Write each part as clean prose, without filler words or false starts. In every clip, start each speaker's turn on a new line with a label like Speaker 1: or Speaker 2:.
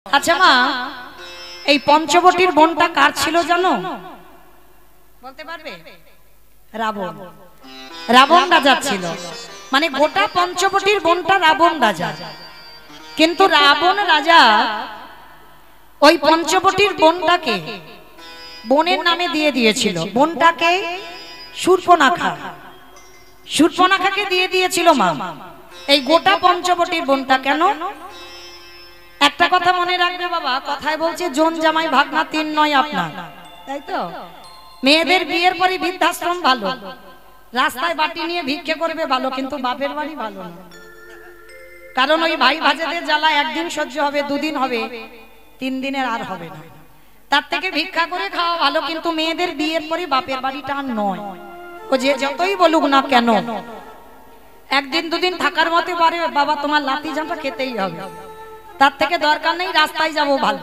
Speaker 1: আচ্ছা মা, এই পঞ্চবটির বোনটা কার ছিল জানো? বলতে পারবে? রাবণ। রাবণ রাজা ছিল, মানে গোটা পঞ্চবটির বোনটা রাবণ রাজা। কিন্তু রাবণ রাজা ওই পঞ্চবটির বোনটাকে বোনের নামে দিয়ে দিয়েছিল। বোনটাকে শূর্পণখা, শূর্পণখাকে দিয়ে দিয়েছিল মা। এই গোটা পঞ্চবটির বোনটা কেন? একটা কথা মনে রাখবে বাবা, কথায় বলছে জন জামাই ভাগনা তিন নয় আপনার, তাই তো? মেয়েদের বিয়ের পরে বৃদ্ধাশ্রম ভালো, রাস্তায় বাটি নিয়ে ভিক্ষে করবে ভালো, কিন্তু বাপের বাড়ি ভালো না। কারণ ওই ভাই ভাজেদের জ্বালা একদিন সহ্য হবে, দুদিন হবে, তিন দিনের আর হবে না। তার থেকে ভিক্ষা করে খাওয়া ভালো, কিন্তু মেয়েদের বিয়ের পরে বাপের বাড়িটা আর নয়। ও যে যতই বলুক না কেন, একদিন দুদিন থাকার মতে পারে বাবা তোমার লাতি জামটা খেতেই হবে, তার থেকে দরকার নেই রাস্তায় যাবো ভালো।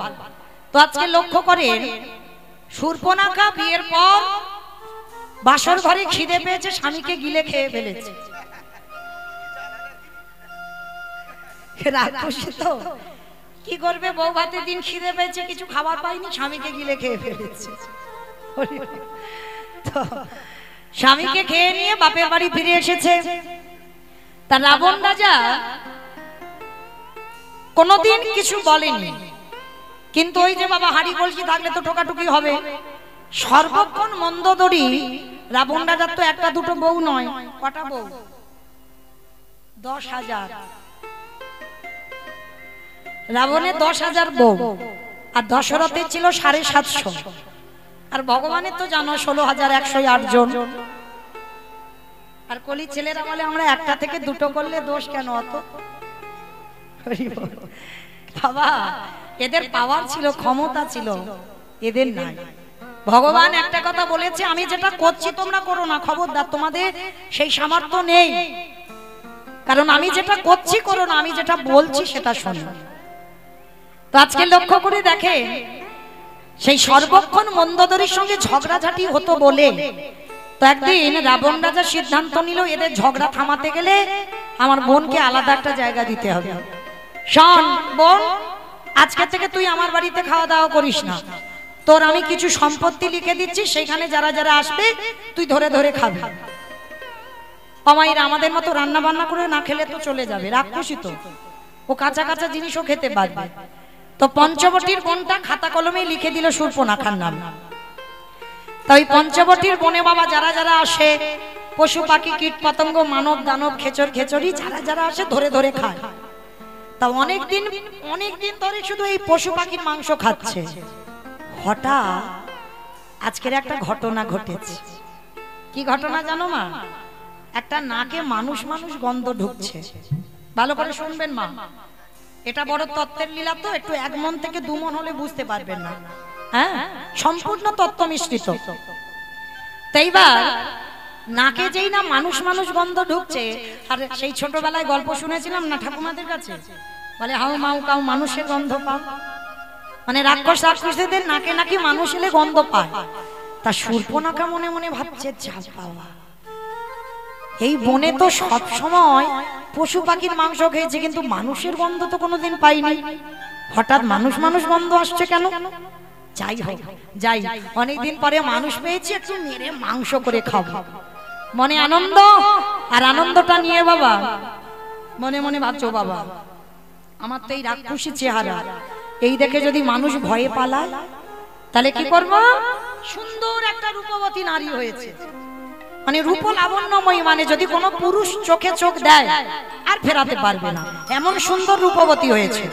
Speaker 1: তো আজকে লক্ষ্য করে শূর্পণখা বিয়ের পর বাসর ঘরে খিদে পেয়েছে, স্বামীকে গিলে খেয়ে ফেলেছে। রাক্ষসী তো কি করবে, বউ ভাতের দিন খিদে পেয়েছে, কিছু খাবার পাইনি, স্বামীকে গিলে খেয়ে ফেলেছে। তো স্বামীকে খেয়ে নিয়ে বাপের বাড়ি ফিরে এসেছে। তা রাবণ রাজা কোনদিন কিছু বলেনি, কিন্তু ওই যে বাবা হাড়ি কলসি থাকলে তো ঠোকাঠুকি হবে। সর্বক্ষণ মন্দোদরী রাবণ রাজার তো একটা দুটো বউ নয়, কটা বউ? 10,000। রাবণের 10,000 বউ, আর দশরথের ছিল 750, আর ভগবানের তো জানো 16,108 জন। আর কলি ছেলেরা বলে আমরা একটা থেকে দুটো করলে দোষ কেন অত? বাবা এদের পাওয়ার ছিল, ক্ষমতা ছিল, এদের নাই। ভগবান একটা কথা বলেছে, আমি যেটা করছি তোমরা করো না, খবরদার, তোমাদের সেই সামর্থ্য নেই। কারণ আমি যেটা করছি করো না, আমি যেটা বলছি সেটা শোনো। তো আজকে লক্ষ্য করে দেখে সেই সর্বক্ষণ মন্দোদরীর সঙ্গে ঝগড়াঝাটি হতো বলে তো একদিন রাবণ রাজা সিদ্ধান্ত নিল, এদের ঝগড়া থামাতে গেলে আমার বোনকে আলাদা একটা জায়গা দিতে হবে। শোন বোন, আজকে থেকে তুই আমার বাড়িতে খাওয়া দাওয়া করিস না, তোর আমি কিছু সম্পত্তি লিখে দিচ্ছি, সেখানে যারা যারা আসবে তুই ধরে ধরে খাবি। অমাইরা আমাদের মতো রান্না বান্না করে না খেলে তো চলে যাবে, রাক্ষসী তো, ও কাঁচা কাঁচা জিনিসও খেতে পারবে। তো পঞ্চবটির বোনটা খাতা কলমে লিখে দিল শূর্পণখার নাম। তাই পঞ্চবটির বনে বাবা যারা যারা আসে, পশু পাখি কীট পতঙ্গ মানব দানব খেচর খেচরি যারা যারা আসে ধরে ধরে খায়। তা অনেকদিন ধরে শুধু এই পশু পাখির মাংস খাচ্ছে। হঠাৎ আজকের একটা ঘটনা ঘটেছে। কি ঘটনা জানো মা? একটা নাকে মানুষ মানুষ গন্ধ ঢুকছে। ভালো করে শুনবেন মা, এটা বড় তত্ত্বের লীলা, তো একটু এক মন থেকে দু মন হলে বুঝতে পারবেন না। হ্যাঁ, সম্পূর্ণ তত্ত্ব মিশ্রিত। তাইবার নাকে যেই না মানুষ মানুষ গন্ধ ঢুকছে, আর সেই ছোটবেলায় গল্প শুনেছিলাম না ঠাকুমাদের কাছে, বলে হাউ মাউ কাউ মানুষের গন্ধ পাও, মানে রাক্ষস রাক্ষসীদের নাকে নাকি মানুষ এলে গন্ধ পায়। তা শূর্পণখা মনে মনে ভাবছে, যা বাবা, এই বনে তো সব সময় পশু পাখির মাংস খেয়েছে, কিন্তু মানুষের গন্ধ তো কোনোদিন পাইনি, হঠাৎ মানুষ মানুষ গন্ধ আসছে কেন? যাই হোক যাই, অনেকদিন পরে মানুষ পেয়েছি, একটু মেরে মাংস করে খাবো। মনে আনন্দ, আর আনন্দটা নিয়ে বাবা মনে মনে ভাবছো, বাবা আমার তো এই রাক্ষসী চেহারা, এই দেখে যদি মানুষ ভয়ে পালায় তাহলে কি করব? সুন্দর একটা রূপবতী নারী হয়েছে, মানে রূপ লাবণ্যময়ী, মানে যদি কোনো পুরুষ চোখে চোখ দেয় আর ফেরাতে পারবে না, এমন সুন্দর রূপবতী হয়েছে।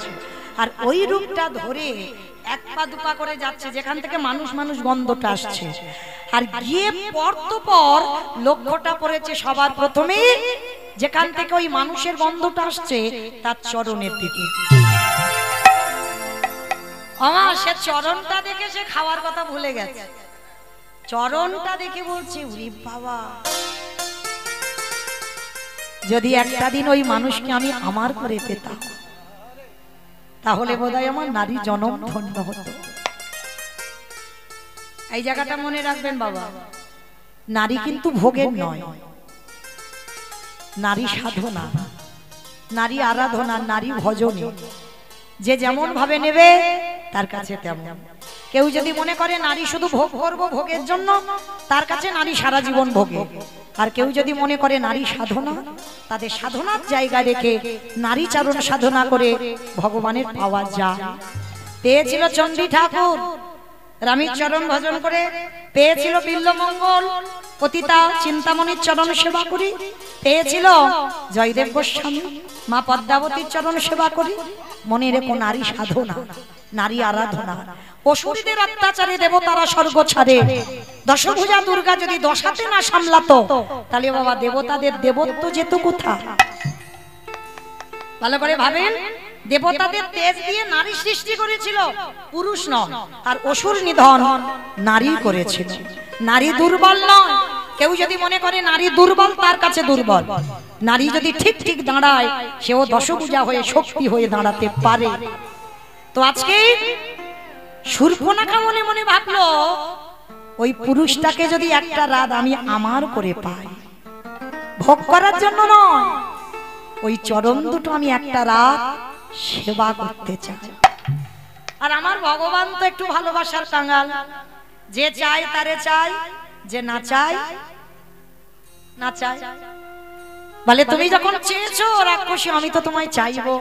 Speaker 1: আর ওই রূপটা ধরে এক পা দুপা করে যাচ্ছে যেখান থেকে মানুষ মানুষ গন্ধটা আসছে, আর গিয়ে পর লক্ষ্যটা পড়েছে সবার প্রথমে যেখান থেকে ওই মানুষের গন্ধটা আসছে তার চরণের দিকে। আমার সে চরণটা দেখে সে খাওয়ার কথা ভুলে গেছে। চরণটা দেখে বলছে, ওরে বাবা, যদি একটা দিন ওই মানুষকে আমি আমার করে পেতাম তাহলে বোধহয় আমার নারী জনম ধন্য হতো। এই জায়গাটা মনে রাখবেন বাবা, নারী কিন্তু ভোগের নয়, নারী সাধনা, নারী আরাধনা, নারী ভজনে। যে যেমন ভাবে নেবে তার কাছে তেমন। কেউ যদি মনে করে নারী শুধু ভোগ করব ভোগের জন্য, তার কাছে নারী সারা জীবন ভোগে। আর কেউ যদি মনে করে নারী সাধনা, তাদের সাধনার জায়গা রেখে নারী চারণ সাধনা করে ভগবানের পাওয়া যায়। পেয়েছিল চণ্ডী ঠাকুর রামের চরণ ভজন করে, পেয়েছিল বিল্লমঙ্গল পতিতা চিন্তামণির চরণ সেবা করি, পেয়েছিল জয়দেব গোস্বামী মা পদ্মাবতীর চরণ সেবা করি। মনে রেখো নারী সাধনা, নারী আরাধনা। অসুরীদের অত্যাচারে দেবতারা স্বর্গ ছাড়ে। দশভুজা দুর্গা যদি দশাতে না সামলাতো, তাহলে বাবা দেবতাদের দেবত্ব যেত কোথায়? ভালো করে ভাবেন, দেবতাদের তেজ দিয়ে নারী সৃষ্টি করেছিল, পুরুষ নয়। আর অসুর নিধন নারী করেছিল। নারী দুর্বল নয়। কেউ যদি মনে করে নারী দুর্বল, তার কাছে দুর্বল। নারী যদি ঠিক ঠিক দাঁড়ায়, সেও দশভুজা হয়ে শক্তি হয়ে দাঁড়াতে পারে। তো আজকে শূর্পণখা মনে মনে ভাবলো, ওই পুরুষটাকে যদি একটা রাত আমি আমার করে পাই, ভোগ করার জন্য নয়, ওই চরণ দুটো আমি একটা রাত সেবা করতে চাই। আর আমার ভগবান তো একটু ভালোবাসার কাঙ্গাল, যে চায় তারে চাই, যে না চায় না চায়। বলে তুমি যখন চেয়েছো রাক্ষসী, আমি তো তোমায় চাইবো।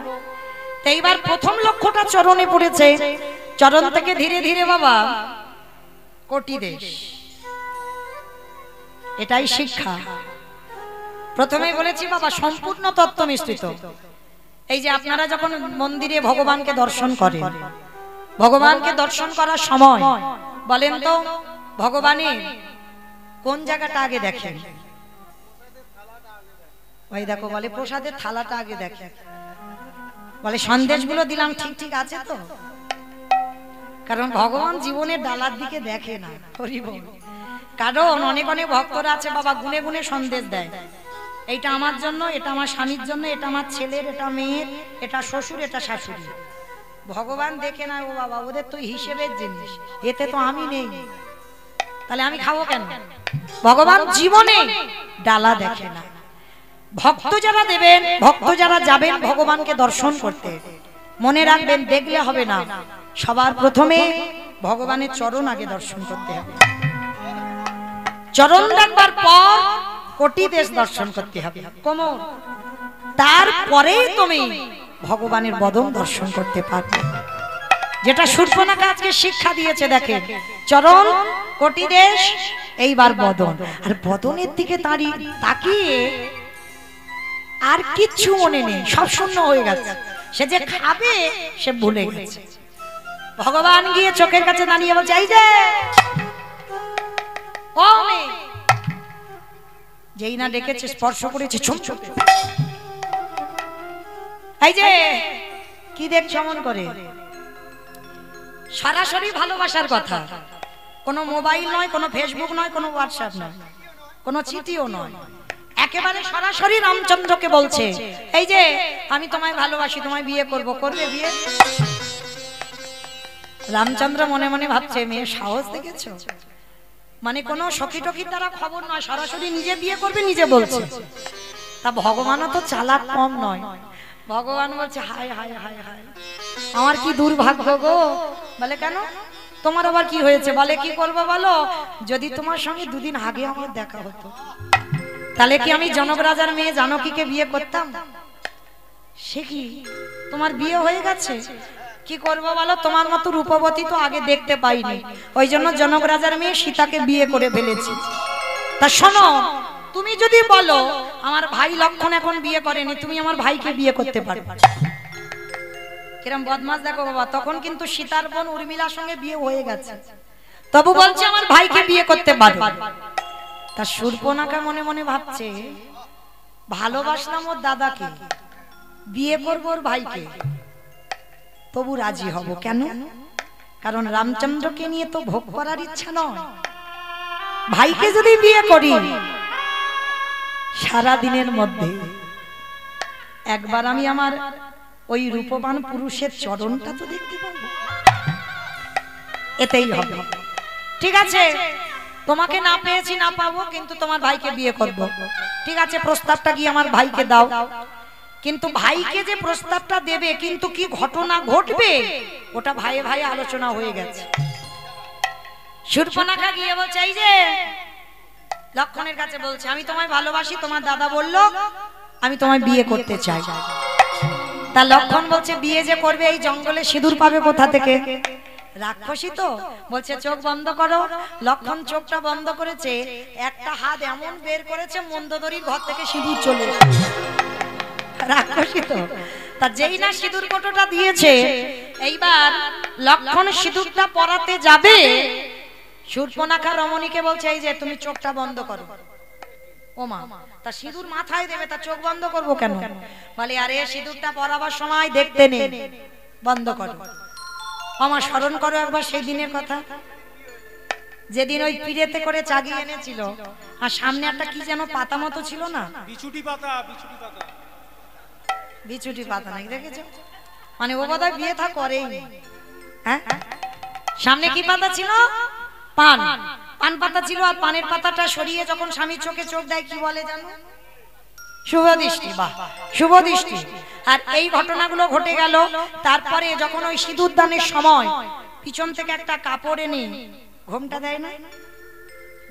Speaker 1: এইবার প্রথম লক্ষ্যটা চরণে পড়েছে। চরণ থেকে ধীরে ধীরে বাবা কোটি দেশ, এটাই শিক্ষা। প্রথমেই বলেছি বাবা সম্পূর্ণ তত্ত্ব মিশ্রিত। এই যে আপনারা যখন মন্দিরে ভগবানকে দর্শন করেন, ভগবানকে দর্শন করার সময় বলেন তো ভগবানের কোন জায়গাটা আগে দেখেন? ওই দেখো বলে প্রসাদের থালাটা আগে দেখেন। বলে সন্দেশগুলো দিলাম ঠিক ঠিক আছে তো? কারণ ভগবান জীবনের ডালার দিকে দেখে না। কারণ অনেক অনেক ভক্তরা আছে বাবা গুনে গুনে সন্দেশ দেয়, এইটা আমার জন্য, এটা আমার স্বামীর জন্য, এটা আমার ছেলের, এটা মেয়ের, এটা শ্বশুর, এটা শাশুড়ি। ভগবান দেখে না, ও বাবা ওদের তো হিসেবের জিনিস, এতে তো আমি নেই, তাহলে আমি খাবো কেন? ভগবান জীবনে ডালা দেখে না। ভক্ত যারা দেবেন, ভক্ত যারা যাবেন ভগবানকে দর্শন করতে, মনে রাখবেন দেখলে হবে না, সবার প্রথমে ভগবানের চরণ আগে দর্শন করতে হবে। চরণ দেখবার পর কোটি দেশ দর্শন করতে হবে, কোমর, তারপরে তুমি ভগবানের বদন দর্শন করতে পারবে। যেটা শূর্পণখা আজকে শিক্ষা দিয়েছে দেখেন, চরণ, কোটি দেশ, এইবার বদন। আর বদনের দিকে তাকিয়ে আর কিচ্ছু মনে নেই, সব শূন্য হয়ে গেছে। সে যে খাবে সে ভুলে গেছে। ভগবান গিয়ে চোখের কাছে দাঁড়িয়ে বলছে, এই যে ও মেয়ে, যেই না ডেকেছে স্পর্শ করেছে, এই যে কি দেখছো মন করে? সরাসরি ভালোবাসার কথা, কোনো মোবাইল নয়, কোনো ফেসবুক নয়, কোনো হোয়াটসঅ্যাপ নয়, কোনো চিঠিও নয়, একেবারে সরাসরি রামচন্দ্রকে বলছে, এই যে আমি তোমায় ভালোবাসি, তোমায় বিয়ে করব, করবে বিয়ে? রামচন্দ্র মনে মনে ভাবছে, মেয়ে সাহস দেখেছো? মানে কোনো সখী টকির দ্বারা খবর নয়, সরাসরি নিজে বিয়ে করবে, নিজে বলছে। তা ভগবানও তো চালাক কম নয়। ভগবান বলছে, হায় হায় হায় হায়, আমার কি দুর্ভাগ্য গো। বলে কেন, তোমার আবার কি হয়েছে? বলে কি করবো বলো, যদি তোমার সঙ্গে দুদিন আগে আমার দেখা হতো, তাহলে কি আমি জনক রাজার মেয়ে জানকীকে বিয়ে করতাম? সে কি, তোমার বিয়ে হয়ে গেছে, কি করবো বলো, তোমার মতো রূপবতী তো আগে দেখতে পাইনি, ওই জন্য জনক রাজার মেয়ে সীতাকে বিয়ে করে ফেলেছি। তা শোনো, তুমি যদি বলো আমার ভাই লক্ষণ এখন বিয়ে করেনি, তুমি আমার ভাইকে বিয়ে করতে পারবে। কিরম বদমাস দেখো বাবা, তখন কিন্তু সীতার বোন উর্মিলার সঙ্গে বিয়ে হয়ে গেছে, তবু বলছে আমার ভাইকে বিয়ে করতে পারবে। তা শূর্পণখা মনে মনে ভাবছে, ভালোবাসলাম ওর দাদাকে, বিয়ে করবো ওর ভাইকে, তবু রাজি হব কেন? কারণ রামচন্দ্রকে নিয়ে তো ভোগ করার ইচ্ছা নয়। ভাইকে যদি বিয়ে করি, সারা দিনের মধ্যে একবার আমি আমার ওই রূপবান পুরুষের চরণটা তো দেখতে পাবো, এতেই হবে। ঠিক আছে, তোমাকে না পেয়েছি, না পাবো, কিন্তু তোমার ভাইকে বিয়ে করব। ঠিক আছে, প্রস্তাবটা কি আমার ভাইকে দাও। কিন্তু ভাইকে যে প্রস্তাবটা দেবে কিন্তু কি ঘটনা ঘটবে ওটা ভাইয়ে ভাইয়ে আলোচনা হয়ে গেছে। শূর্পণখা গিয়ে বলছে এই যে লক্ষণের কাছে বলছে আমি তোমায় ভালোবাসি, তোমার দাদা বলল আমি তোমায় বিয়ে করতে চাই। তা লক্ষণ বলছে বিয়ে যে করবে এই জঙ্গলে সিঁদুর পাবে কোথা থেকে? রাক্ষসী তো বলছে চোখ বন্ধ করো। লক্ষণ চোখটা বন্ধ করেছে, একটা হাত এমন বের করেছে মন্দোদরীর ঘর থেকে সিঁদুর চলে এসেছে। রাক্ষসী তো, তা যেই না সিঁদুর কোটোটা দিয়েছে, এইবার লক্ষণ সিঁদুরটা পরাতে যাবে, শূর্পণখা রমণীকে বলছে এই যে তুমি চোখটা বন্ধ করো। ও মা, তা সিঁদুর মাথায় দেবে, তা চোখ বন্ধ করবো কেন? বলে আরে সিঁদুরটা পরাবার সময় দেখতে নেই, বন্ধ করো। আমার স্মরণ করো একবার সেই দিনের কথা, যেদিন ওই পিড়েতে করে চাগিয়ে এনেছিল আর সামনে একটা কি যেন পাতা মতো ছিল না, বিছুটি পাতা। বিছুটি পাতা নাকি দেখেছো? মানে ও বোধহয় বিয়ে থা করেই। হ্যাঁ, সামনে কি পাতা ছিল? পান পাতা ছিল। আর পানের পাতাটা সরিয়ে যখন স্বামীর চোখে চোখ দেয় কি বলে জানো? শুভ দৃষ্টি। বাহ, শুভ দৃষ্টি। আর এই ঘটনাগুলো ঘটে গেল। তারপরে যখন ওই সিঁদুর দানের সময় পিছন থেকে একটা কাপড় এনে ঘোমটা দেয় না,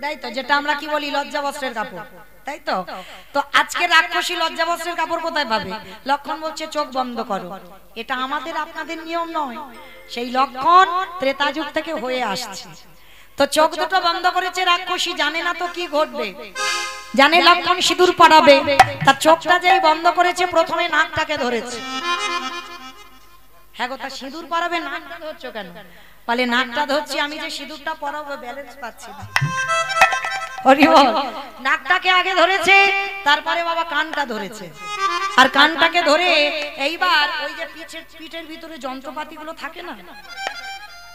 Speaker 1: তাই তো, যেটা আমরা কি বলি লজ্জা বস্ত্রের কাপড়, তাই তো। তো আজকে রাক্ষসী লজ্জা বস্ত্রের কাপড় কোথায় পাবে? লক্ষণ বলছে চোখ বন্ধ করো। এটা আমাদের আপনাদের নিয়ম নয়, সেই লক্ষণ ত্রেতা যুগ থেকে হয়ে আসছে। তো চোখ দুটো বন্ধ করেছে রাক্ষসী, জানে না তো কি ঘটবে, জানে লক্ষণ সিঁদুর পরাবে। তার চোখটা যেই বন্ধ করেছে প্রথমে নাকটাকে ধরেছে। হ্যাঁ গো, তা সিঁদুর পরাবে নাকটা ধরছো কেন? বলে নাকটা ধরছি আমি যে সিঁদুরটা পরাবো ব্যালেন্স পাচ্ছি না। নাকটাকে আগে ধরেছে, তারপরে বাবা কানটা ধরেছে। আর কানটাকে ধরে এইবার ওই যে পিঠের ভিতরে যন্ত্রপাতি গুলো থাকে না,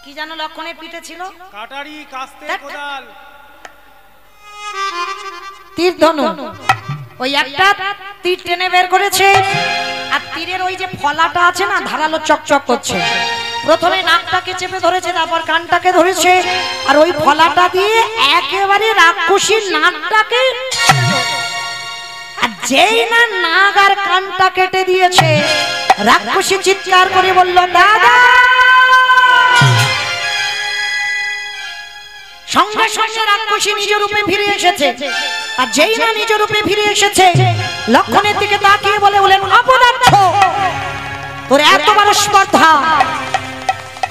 Speaker 1: কি জানো লক্ষণের পিঠে ছিল? কাটারি, কাস্তে, কোদাল, তীর ধনুক। ওই একটা তীর টেনে বের করেছে। আর তীরের ওই যে ফলাটা আছে না, ধারালো চকচক করছে। প্রথমে নাকটাকে চেপে ধরেছে, তারপর কানটাকে ধরেছে। আর ওই ফলাটা দিয়ে একেবারে রাক্ষসীর নাকটাকে, আর যেই না নাক আর কানটা কেটে দিয়েছে, রাক্ষসী চিৎকার করে বলল দাদা। সঙ্গে সঙ্গে রাক্ষসী নিজ রূপে ফিরে এসেছে। আর যেই না নিজ রূপে ফিরে এসেছে, লক্ষণের দিকে তাকিয়ে বলেন অপদার্থ, তোর এত বড় স্পর্ধা!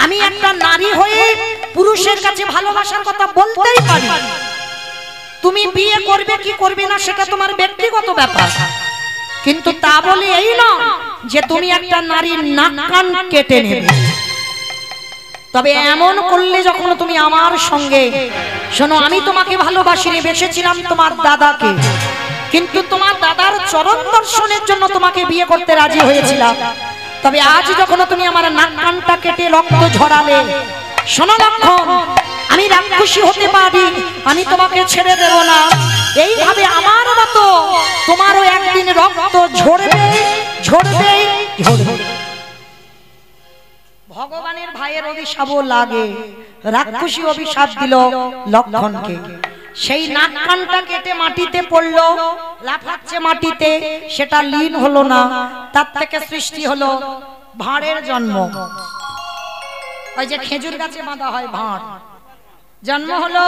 Speaker 1: আমি একটা নারী হয়ে পুরুষের কাছে ভালোবাসার কথা বলতেই পারি। তুমি বিয়ে করবে কি করবে না সেটা তোমার ব্যক্তিগত ব্যাপার, কিন্তু তা বলে এই নয় যে তুমি একটা নারীর নাক কান কেটে নেবে। তবে এমন করলে যখন তুমি আমার সঙ্গে, শোনো, আমি তোমাকে ভালোবাসিনি, বেসেছিলাম তোমার দাদাকে, কিন্তু তোমার দাদার চরণ দর্শনের জন্য তোমাকে বিয়ে করতে রাজি হয়েছিলাম। তবে আজ যখন তুমি আমার নাক কানটা কেটে রক্ত ঝরালে, শোনো লক্ষণ, আমি রাক্ষসী হতে পারি, আমি তোমাকে ছেড়ে দেব না। এইভাবে আমার মতো তোমারও একদিন রক্ত ঝরবে, ঝরবে, ঝরবে। ভগবানের ভাইয়ের অভিশাপও লাগে। রাক্ষসী অভিশাপ দিল লক্ষণকে। সেই নাক কানটা কেটে মাটিতে পড়লো, লাফাচ্ছে মাটিতে, সেটা লীন হলো না। তার থেকে সৃষ্টি হলো ভাঁড়ের জন্ম। ওই যে খেজুর গাছে বাঁধা হয় ভাঁড়, জন্ম হলো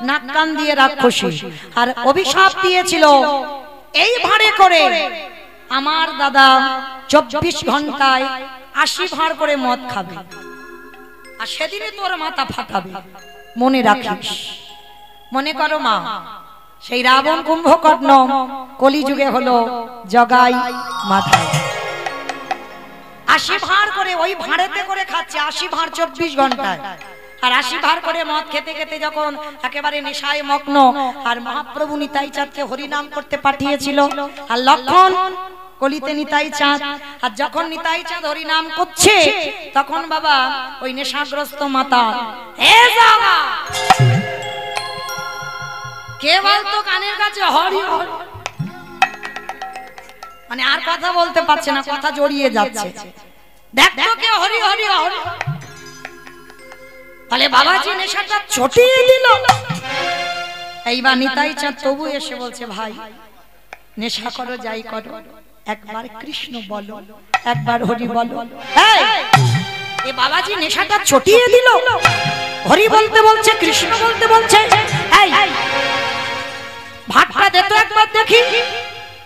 Speaker 1: নাক কান দিয়ে রাক্ষসী। আর অভিশাপ দিয়েছিল এই ভাঁড়ে করে আমার দাদা 24 ঘন্টায় 80 ভাঁড় করে মদ খাবে, আর সেদিনে তোর মাথা ফাটাবে, মনে রাখিস। মনে করো মা, সেই রাবণ কুম্ভকর্ণ কলিযুগে হলো জগাই মাথায়। 80 ভাঁড় করে ওই ভাঁড়েতে করে খাচ্ছে, 80 ভাঁড় 24 ঘন্টায়। আর 80 ভাঁড় করে মদ খেতে খেতে যখন একেবারে নেশায় মগ্ন, আর মহাপ্রভু নিতাই চাঁদকে হরিনাম করতে পাঠিয়েছিল, আর লক্ষণ কলিতে নিতাই চাঁদ। আর যখন নিতাই চাঁদ হরিনাম করছে, তখন বাবা ওই নেশাগ্রস্ত মাতা, হে বাবা, কে বলতো কানের কাছে হরি হরি, মানে আর কথা বলতে পারছে না, কথা জড়িয়ে যাচ্ছে। দেখতো কে হরি হরি হরি, তাহলে বাবাজি নেশাটা ছটিয়ে দিল। এইবার নিতাই চাঁদ তবু এসে বলছে, ভাই নেশা করো যাই করো, একবার কৃষ্ণ বলো, একবার হরি বলো। এই বাবাজি নেশাটা ছটিয়ে দিল, হরি বলতে বলছে, কৃষ্ণ বলতে বলছে। এই ভাতটা দে তো একবার দেখি।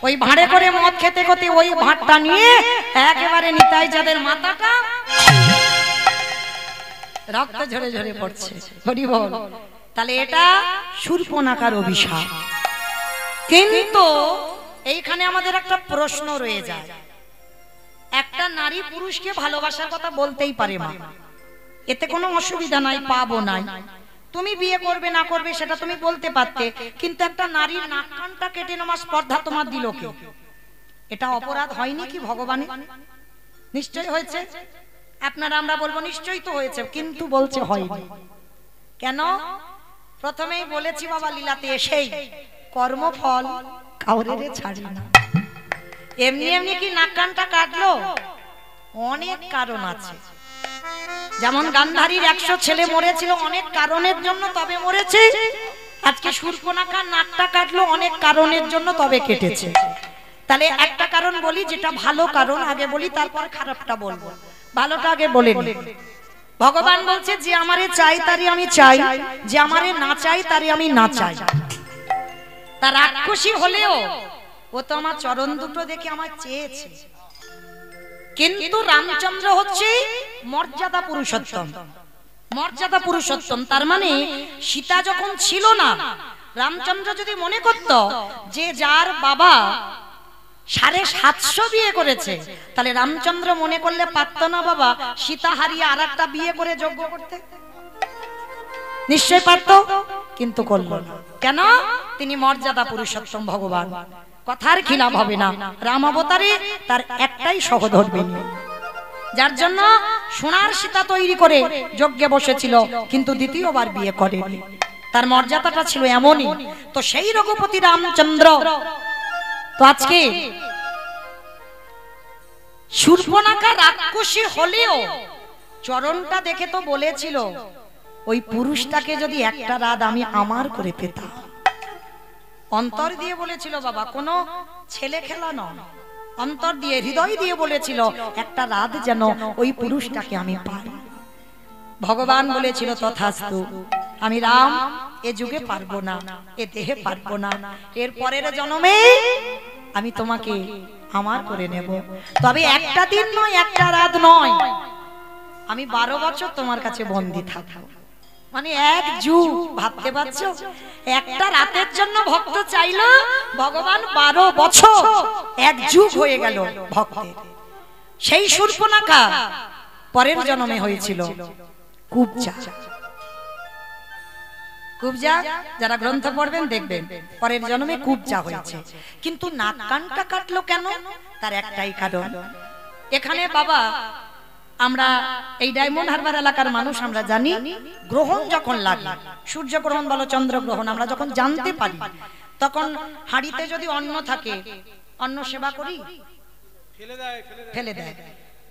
Speaker 1: ওই ভাঁড়ে করে মদ খেতে খেতে ওই ভাতটা নিয়ে একেবারে নিতাই যাদের মাথাটা রক্ত ঝরে ঝরে পড়ছে। হরি বল। তাহলে এটা শূর্পণখার অভিশাপ। কিন্তু এইখানে আমাদের একটা প্রশ্ন রয়ে যায়, একটা নারী পুরুষকে ভালোবাসার কথা বলতেই পারে মা, এতে কোনো অসুবিধা নাই, পাবো নাই। তুমি বিয়ে করবে না করবে সেটা তুমি বলতে পারতে, কিন্তু একটা নারীর নাক কানটা কেটে নেওয়ার স্পর্ধা তোমার দিল কে? এটা অপরাধ হয়নি কি ভগবানের? নিশ্চয় হয়েছে। আপনারা আমরা বলবো নিশ্চয়ই তো হয়েছে, কিন্তু বলছে হয়নি কেন? প্রথমেই বলেছি বাবা লীলাতে এসেই, কর্মফল কাউরে ছাড়ি না। এমনি এমনি কি নাক কানটা কাটলো? অনেক কারণ আছে। যেমন গান্ধারীর 100 ছেলে মরেছিল অনেক কারণের জন্য, তবে মরেছে। আজকে শূর্পণখার নাকটা কাটলো অনেক কারণের জন্য, তবে কেটেছে। তাহলে একটা কারণ বলি, যেটা ভালো কারণ আগে বলি, তারপর খারাপটা বলবো। ভালোটা আগে বলে নি। ভগবান বলছে যে আমারে চাই তারই আমি চাই, যে আমারে না চাই তারই আমি না চাই। তার রাক্ষসী হলেও ও তো আমার চরণ দুটো দেখে আমার চেয়েছে। কিন্তু রামচন্দ্র হচ্ছে মর্যাদা পুরুষোত্তম, মর্যাদা পুরুষোত্তম। তার মানে সীতা যখন ছিল না, রামচন্দ্র যদি মনে করত যে যার বাবা 750 বিয়ে করেছে, তাহলে রামচন্দ্র মনে করলে পারত না বাবা সীতা হারিয়ে আরেকটা বিয়ে করে যজ্ঞ করতে? নিশ্চয় পারত, কিন্তু করল না। কেন? তিনি মর্যাদা পুরুষোত্তম ভগবান, কথার খিলাফ হবে না। রাম অবতারে তার একটাই সহধর্মিণী, যার জন্য সোনার সীতা তৈরি করে যজ্ঞে বসেছিল, কিন্তু দ্বিতীয়বার বিয়ে করেনি। তার মর্যাদাটা ছিল এমনই। তো সেই রঘুপতি রামচন্দ্র তো আজকে শূর্পণখা রাক্ষসী হলেও চরণটা দেখে তো বলেছিল, ওই পুরুষটাকে যদি একটা রাত আমি আমার করে পেতাম। অন্তর দিয়ে বলেছিল বাবা, কোনো ছেলে খেলা নয়, অন্তর দিয়ে হৃদয় দিয়ে বলেছিল একটা রাত যেন ওই পুরুষটাকে আমি পাই। ভগবান বলেছিল তথাস্তু। আমি রাম এ যুগে পারবো না, এ দেহে পারবো না, এর পরের জন্মে আমি তোমাকে আমার করে নেব। তবে একটা দিন নয়, একটা রাত নয়, আমি 12 বছর তোমার কাছে বন্দী থাকবো। মানে এক যুগ, ভাবতে পারছো? একটা রাতের জন্য ভক্ত চাইলো, ভগবান 12 বছর, এক যুগ হয়ে গেল ভক্তের। সেই শূর্পণখা পরের জন্মে হয়েছিল কুব্জা। কুব্জা যারা গ্রন্থ পড়বেন দেখবেন, পরের জন্মে কুব্জা হয়েছে। কিন্তু নাক কানটা কাটলো কেন? তার একটাই কারণ। এখানে বাবা আমরা এই ডায়মন্ড হারবার এলাকার মানুষ আমরা জানি, গ্রহণ যখন লাগে, সূর্য গ্রহণ বলো চন্দ্র গ্রহণ, আমরা যখন জানতে পারি, তখন হাঁড়িতে যদি অন্ন থাকে, অন্ন সেবা করি, ফেলে দেয়।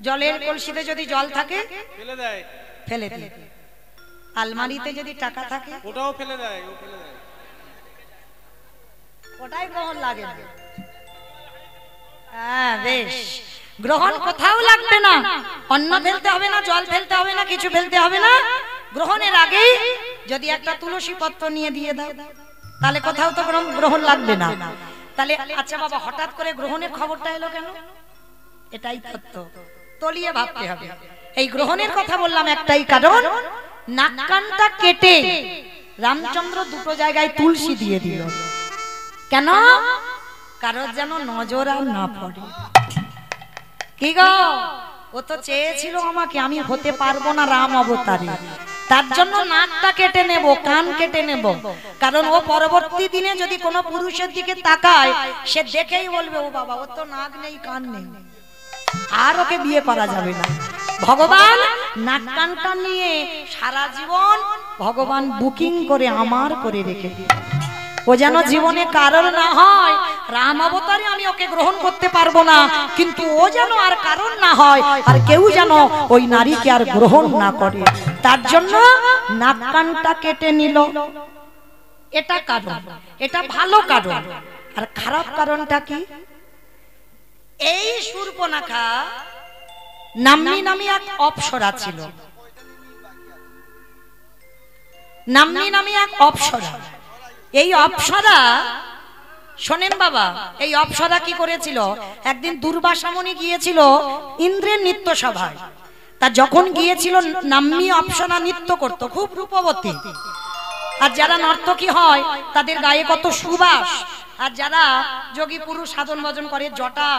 Speaker 1: জলের কলসিতে যদি জল থাকে, ফেলে দেয়। আলমারিতে যদি টাকা থাকে, ওটাও ফেলে দেয়। ওটাই গ্রহণ লাগে না। হ্যাঁ বেশ, গ্রহণ কোথাও লাগবে না, অন্ন ফেলতে হবে না, জল ফেলতে হবে না, কিছু ফেলতে হবে না। গ্রহণের আগেই যদি একটা তুলসী পত্র নিয়ে দিয়ে দাও, তাহলে কোথাও তো গ্রহণ লাগবে না। তাহলে আচ্ছা বাবা, হঠাৎ করে গ্রহণের খবরটা এলো কেন? এটাই তত্ত্ব, তলিয়ে ভাবতে হবে। এই গ্রহণের কথা বললাম একটাই কারণ, নাক কানটা কেটে রামচন্দ্র দুটো জায়গায় তুলসী দিয়ে দিল। কেন? কারোর যেন নজর আর না পড়ে। কি গো, ও তো চেয়েছিল আমাকে, আমি হতে পারবো না রাম অবতারে, তার জন্য নাকটা কেটে নেব, কান কেটে নেব। কারণ ও পরবর্তী দিনে যদি কোনো পুরুষের দিকে তাকায়, সে দেখেই বলবে ও বাবা, ও তো নাক নেই, কান নেই, আর ওকে বিয়ে করা যাবে না। ভগবান নাক কানটা নিয়ে সারা জীবন ভগবান বুকিং করে আমার করে রেখে দিয়ে, ও যেন জীবনে কারণ না হয়। রাম অবতারে আমি ওকে গ্রহণ করতে পারবো না, কিন্তু ও যেন আর কারণ না হয়, আর কেউ যেন ওই নারীকে আর গ্রহণ না করে, তার জন্য নাক কানটা কেটে নিল। এটা কারণ, এটা ভালো কারণ। আর খারাপ কারণটা কি? এই শূর্পণখা নাম্নী নামে এক অপ্সরা ছিল। নাম্নী নামে এক অপ্সরা। এই অপ্সরা শোনেন বাবা, এই অপ্সরা কি করেছিল, একদিন দুর্বাসা মুনি গিয়েছিল ইন্দ্রের নৃত্য সভায়। তা যখন গিয়েছিল নাম্নী অপ্সরা নৃত্য করত, খুব রূপবতী। আর যারা নর্তকী হয় তাদের গায়ে কত সুবাস। আর যারা যোগী পুরুষ সাধন ভজন করে, জটা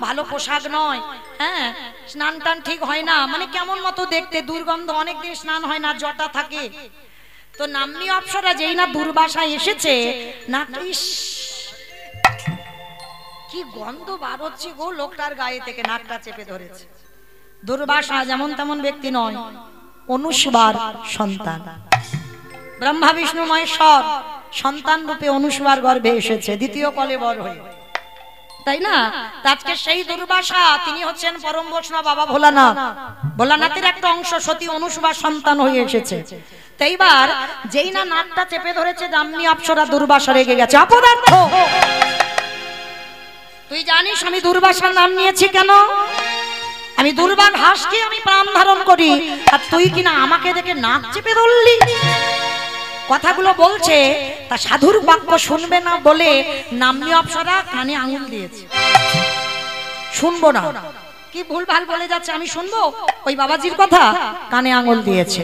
Speaker 1: ভালো পোশাক নয়, হ্যাঁ, স্নান টান ঠিক হয় না, মানে কেমন মতো দেখতে, দুর্গন্ধ, অনেকদিন স্নান হয় না, জটা থাকে। তো নাম্নী অপ্সরা যেই না দুর্বাসায় এসেছে না, কি গন্ধ বার হচ্ছে গো লোকটার গায়ে থেকে, নাকটা চেপে ধরেছে। দুর্বাসা যেমন তেমন ব্যক্তি নয়, অনুসবার সন্তান, ব্রহ্মা বিষ্ণু মহেশ্বর সন্তান রূপে অনুসবার গর্ভে এসেছে, দ্বিতীয় কলেবর হয়ে, তাই না? আজকে সেই দুর্বাসা তিনি হচ্ছেন পরম বৈষ্ণব বাবা ভোলানাথ। ভোলানাথের একটা অংশ সতী অনুসবার সন্তান হয়ে এসেছে। এইবার যেই না নাকটা চেপে ধরেছে, নাম্নী অপ্সরা দুর্বাসা রেগে গেছে। অপদার্থ, তুই জানিস আমি দুর্বাসার নাম নিয়েছি কেন? আমি দুর্বার হাসকে আমি প্রাণ ধারণ করি, আর তুই কিনা আমাকে দেখে নাক চেপে ধরলি। কথাগুলো বলছে, তা সাধুর বাক্য শুনবে না বলে নাম্নী অপ্সরা কানে আঙুল দিয়েছে, শুনবো না। কি ভুল ভাল বলে যাচ্ছে, আমি শুনবো ওই বাবাজির কথা? কানে আঙুল দিয়েছে।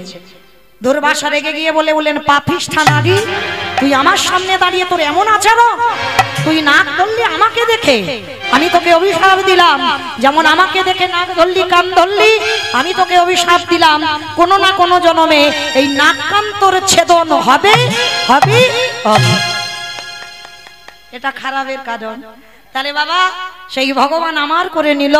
Speaker 1: দুর্বাসা রেগে গিয়ে বললেন, পাপিষ্ঠা নারী, তুই আমার সামনে দাঁড়িয়ে তোর এমন আচরণ, তুই নাক ধরলি আমাকে দেখে, আমি তোকে অভিশাপ দিলাম, যেমন আমাকে দেখে নাক ধরলি, কান ধরলি, আমি তোকে অভিশাপ দিলাম, কোনো না কোনো জন্মে এই নাক কান তোর ছেদন হবে হবে হবে। এটা খারাপের কারণ। তাহলে বাবা সেই ভগবান আমার করে নিল,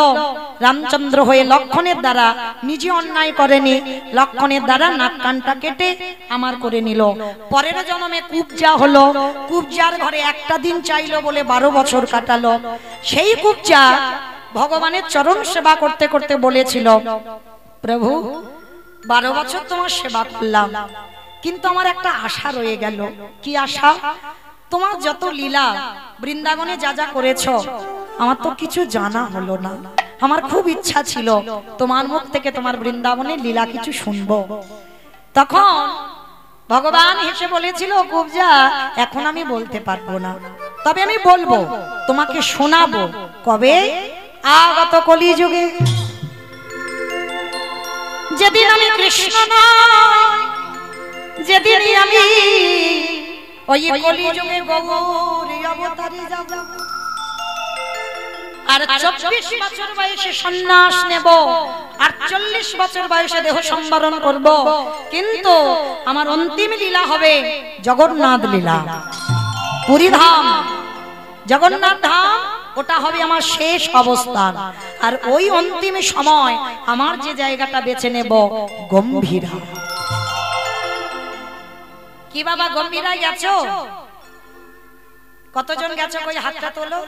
Speaker 1: রামচন্দ্র হয়ে লক্ষণের দ্বারা, নিজে অন্যায় করেনি, লক্ষণের দ্বারা নাক কানটা কেটে আমার করে নিল। পরের জন্মে কুবজা হলো, কুবজার ঘরে একটা দিন চাইলো বলে 12 বছর কাটালো। সেই কুবজা ভগবানের চরণ সেবা করতে করতে বলেছিল, প্রভু 12 বছর তোমার সেবা করলাম, কিন্তু আমার একটা আশা রয়ে গেল। কি আশা? তোমার যত লীলা বৃন্দাবনে যা যা করেছ, আমার তো কিছু জানা হলো না। আমার খুব ইচ্ছা ছিল তোমার মুখ থেকে তোমার বৃন্দাবনের লীলা কিছু শুনবো। তখন ভগবান হেসে বলেছিল, কুবজা এখন আমি বলতে পারবো না, তবে আমি বলবো, তোমাকে শোনাবো। কবে? আগত কলিযুগে, যেদিন আমি কৃষ্ণ নয়, যেদিনই আমি ওই কলিযুগে গৌরী অবতারে যাব, আর 24 বছর বয়সে সন্ন্যাস নেব, 48 বছর বয়সে দেহ সম্বরণ করব, কিন্তু আমার অন্তিম লীলা হবে জগন্নাথ লীলা। পুরী ধাম, জগন্নাথ ধাম, ওটা হবে আমার শেষ অবস্থান। আর ওই অন্তিম সময় আমার যে জায়গাটা বেছে নেব, গম্ভীরা। কি বাবা গম্ভীরায় গেছো? কতজন গেছো? কই হাতটা তোলো।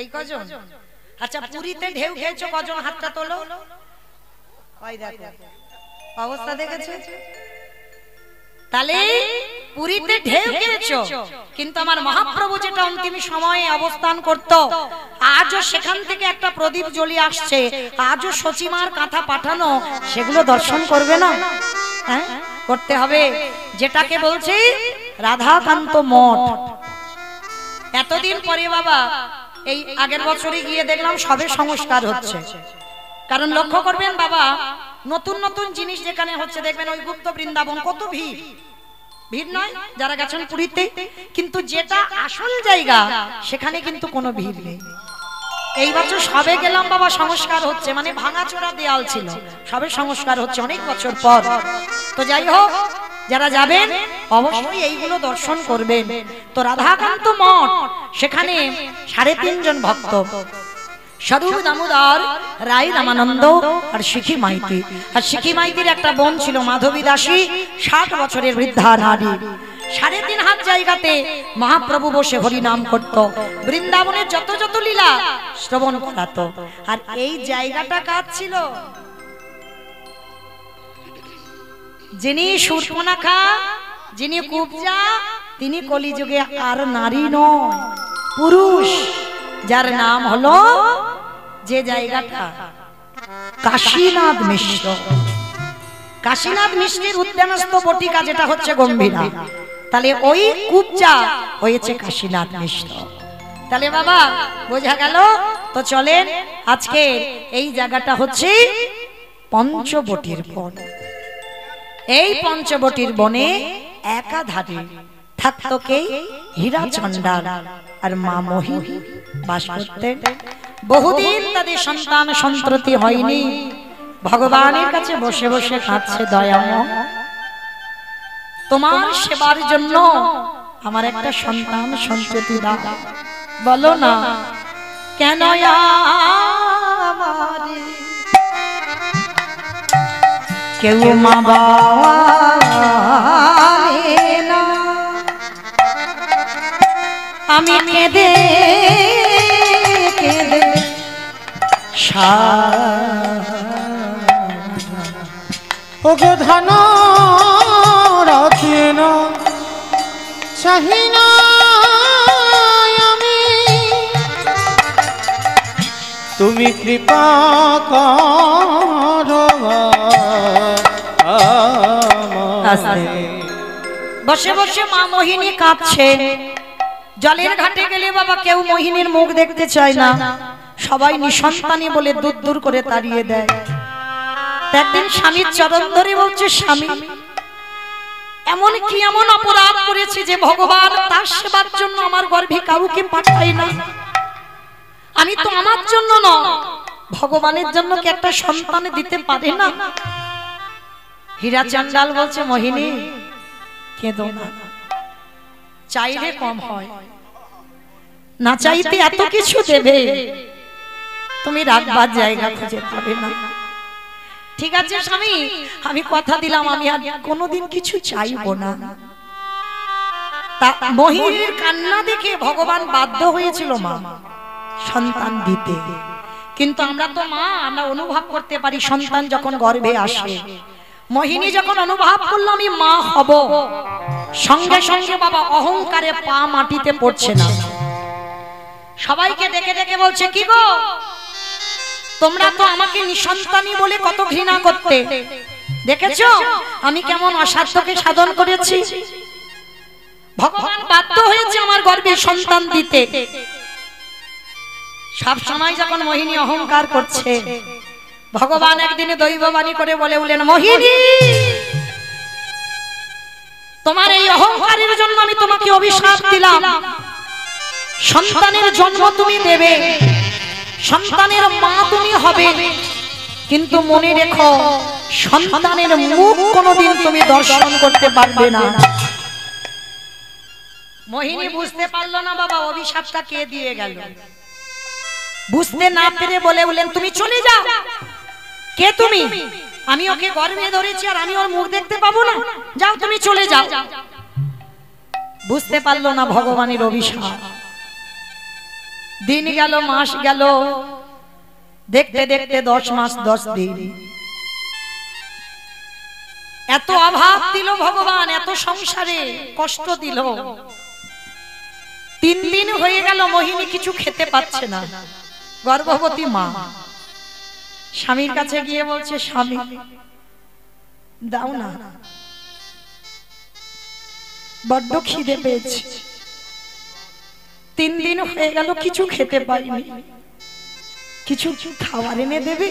Speaker 1: এই কজন? আচ্ছা, পুরীতে ঢেউ খেয়েছো কজন? হাতটা তোলো। ওই দেখো অবস্থা দেখেছো? তাহলে পুরীতে ঢেউ খেয়েছো, কিন্তু আমার মহাপ্রভু যেটা অন্তিম সময়ে অবস্থান করত, আজও সেখান থেকে একটা প্রদীপ জ্বলিয়ে আসছে, আজও সচিমার কাঁথা পাঠানো, সেগুলো দর্শন করবে না? হ্যাঁ, করতে হবে। যেটাকে বলছি রাধাকান্ত মঠ। এতদিন পরে বাবা, এই আগের বছরই গিয়ে দেখলাম সবে সংস্কার হচ্ছে। কারণ লক্ষ্য করবেন বাবা, নতুন নতুন জিনিস যেখানে হচ্ছে দেখবেন, ওই গুপ্ত বৃন্দাবন কত ভিড়, ভিড় নয় যারা গেছেন পুরীতে, কিন্তু যেটা আসল জায়গা সেখানে কিন্তু কোনো ভিড় নেই। এই বছর সবে গেলাম বাবা, সংস্কার হচ্ছে, মানে ভাঙাচোরা দেয়াল ছিল, সবে সংস্কার হচ্ছে অনেক বছর পর। তো যাই হোক, যারা যাবেন অবশ্যই এইগুলো দর্শন করবেন। তো রাধাকান্ত মঠ, সেখানে 3.5 জন ভক্ত, স্বরূপ দামোদর রায় রামানন্দ আর শিখি মাইতি। আর শিখি মাইতির একটা বোন ছিল মাধবী দাসী, 60 বছরের বৃদ্ধা নারী। 3.5 হাত জায়গাতে মহাপ্রভু বসে হরি নাম করত, বৃন্দাবনের যত যত লীলা শ্রবণ করাতো। আর এই জায়গাটা কার ছিল? যিনি শূর্পণখা, যিনি কুবজা, তিনি কলিযুগে আর নারী নয়, পুরুষ। যার নাম হলো যে জায়গাটা কাশীনাথ মিশ্র। কাশীনাথ মিশ্রের উদ্যানস্থ বটিকা যেটা হচ্ছে গম্ভীরা, তাহলে ওই কূপটা হয়েছে কাশীনাথ মিশ্র। তাহলে বাবা বোঝা গেল। তো চলেন, আজকে এই জায়গাটা হচ্ছে পঞ্চবটির বন। এই পঞ্চবটির বনে একাধারে থাকতো কে? হীরা চণ্ডাল আর মা মোহিনী বাস করতেন। বহুদিন তাদের সন্তান সন্ততি হয়নি। ভগবানের কাছে বসে বসে কাঁদছে, দয়াময় তোমার সেবার জন্য আমার একটা সন্তান সন্ততি দাও। বলো না কেন আমারে কেউ মা বাবা না, আমি কেঁদে কেঁদে
Speaker 2: ওগো ধন রত্ন চাহি না আমি, তুমি কৃপা করো।
Speaker 1: বসে বসে মা মোহিনী কাঁদছে। জলের ঘাটে গেলে বাবা কেউ মোহিনীর মুখ দেখতে চায় না, সবাই নিঃসন্তানী বলে দূর দূর করে তাড়িয়ে দেয়। একদিন স্বামীর চরণ ধরে বলছে, স্বামী এমন কি এমন অপরাধ করেছি যে ভগবান তার সেবার জন্য আমার গর্ভে কাউকে পাঠায় না? আমি তো আমার জন্য না, ভগবানের জন্য কি একটা সন্তান দিতে পারে না? হীরা চণ্ডাল বলছে, মোহিনী কেঁদো না, চাইলে কম হয়, না চাইতে এত কিছু দেবে, তুমি রাখবার জায়গা খুঁজে পাবে না। ঠিক আছে স্বামী, আমি কথা দিলাম আমি আর কোনোদিন কিছু চাইবো না। তা মোহিনীর কান্না দেখে ভগবান বাধ্য হয়েছিল মা সন্তান দিতে। কিন্তু আমরা তো মা, আমরা অনুভব করতে পারি সন্তান যখন গর্ভে আসে। মোহিনী যখন অনুভব করলো আমি মা হব, সঙ্গে সঙ্গে বাবা অহংকারে পা মাটিতে পড়ছে না। সবাইকে ডেকে ডেকে বলছে, কি গো তোমরা তো আমাকে নিঃসন্তানী বলে কত ঘৃণা করতে, দেখেছো আমি কেমন অসাধ্যকে সাধন করেছি। ভগবান বাধ্য হয়েছে আমার গর্ভে সন্তান দিতে। সব সময় যখন মোহিনী অহংকার করছে, ভগবান একদিনে দৈববাণী করে বলে উঠলেন, মোহিনী তোমার এই অহংকারের জন্য আমি তোমাকে অভিশাপ দিলাম। সন্তানের জন্ম তুমি দেবে, সন্তানের মা তুমি হবে, কিন্তু মনে রেখো সন্তানের মুখ কোনোদিন তুমি দর্শন করতে পারবে না। মোহিনী বুঝতে পারলো না বাবা অভিশাপটা কে দিয়ে গেল। বুঝতে না পেরে বলে উঠলেন, তুমি চলে যাও। কে তুমি? আমি ওকে গর্ভে ধরেছি আর আমি ওর মুখ দেখতে পাবো না? যাও তুমি চলে যাও। বুঝতে পারলো না ভগবানের অভিশাপ। দিন গেল, মাস গেল, দেখতে দেখতে 10 মাস 10 দিন। এত অভাব দিল ভগবান, এত সংসারে কষ্ট দিল। 3 দিন হয়ে গেল মোহিনী কিছু খেতে পাচ্ছে না, গর্ভবতী মা। স্বামীর কাছে গিয়ে বলছে, স্বামী দাও না, বড্ড খিদে পেয়েছে, 3 দিন হয়ে গেল কিছু খেতে পাইনি, কিছু খাবার এনে দেবে?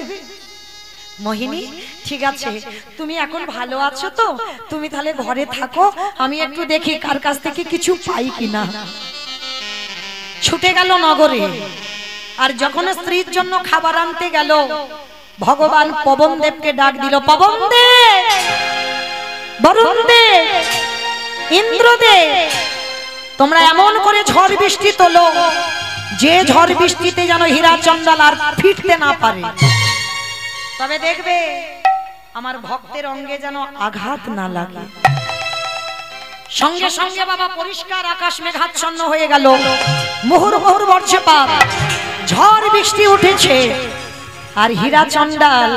Speaker 1: মোহিনী ঠিক আছে, তুমি এখন ভালো আছো তো, তুমি তাহলে ঘরে থাকো, আমি একটু দেখি কার কাছ থেকে কিছু পাই কিনা। ছুটে গেল নগরে। আর যখন স্ত্রীর জন্য খাবার আনতে গেল, ভগবান পবনদেবকে ডাক দিল, পবনদেব, বরুণদেব, ইন্দ্রদেব, তোমরা এমন করে ঝড় বৃষ্টি তোলো যে ঝড় বৃষ্টিতে যেন হীরা চণ্ডাল আর ফিরতে না পারে। তবে দেখবে আমার ভক্তের অঙ্গে যেন আঘাত না লাগে। সঙ্গে সঙ্গে বাবা পরিষ্কার আকাশ মেঘাচ্ছন্ন হয়ে গেল, মুহুর মুহুর বর্ষপাত, ঝড় বৃষ্টি উঠেছে। আর হীরা চণ্ডাল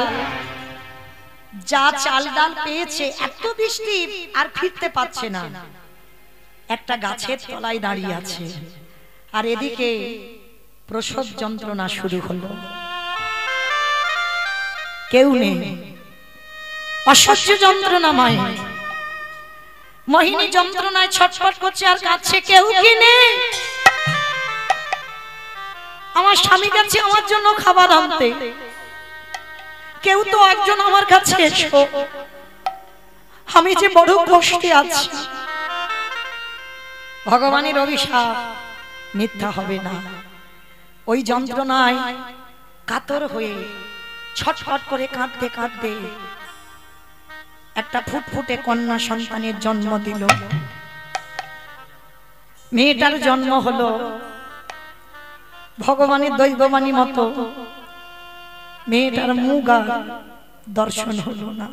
Speaker 1: যা চাল ডাল পেয়েছে, এত বৃষ্টি আর ফিরতে পারছে না, একটা গাছের তলায় দাঁড়িয়ে আছে। আর এদিকে প্রসব যন্ত্রণা শুরু হলো। কেউ নেই, অসহ্য যন্ত্রণা মায়ের। মোহিনী যন্ত্রণায় ছটফট করছে আর কাঁদছে, কেউ কি নেই? আমার স্বামী গেছে আমার জন্য খাবার আনতে, কেউ তো একজন আমার কাছে এসো, আমি যে বড় কষ্টে আছি। ভগবানের অভিশাপ মিথ্যা হবে না। ওই যন্ত্রণায় কাতর হয়ে ছটফট করে কাঁদতে কাঁদতে একটা ফুটফুটে কন্যা সন্তানের জন্ম দিল। মেয়েটার জন্ম হলো ভগবানের দৈববাণী মতো। মেয়েটার মুখ আর দর্শন হলো না।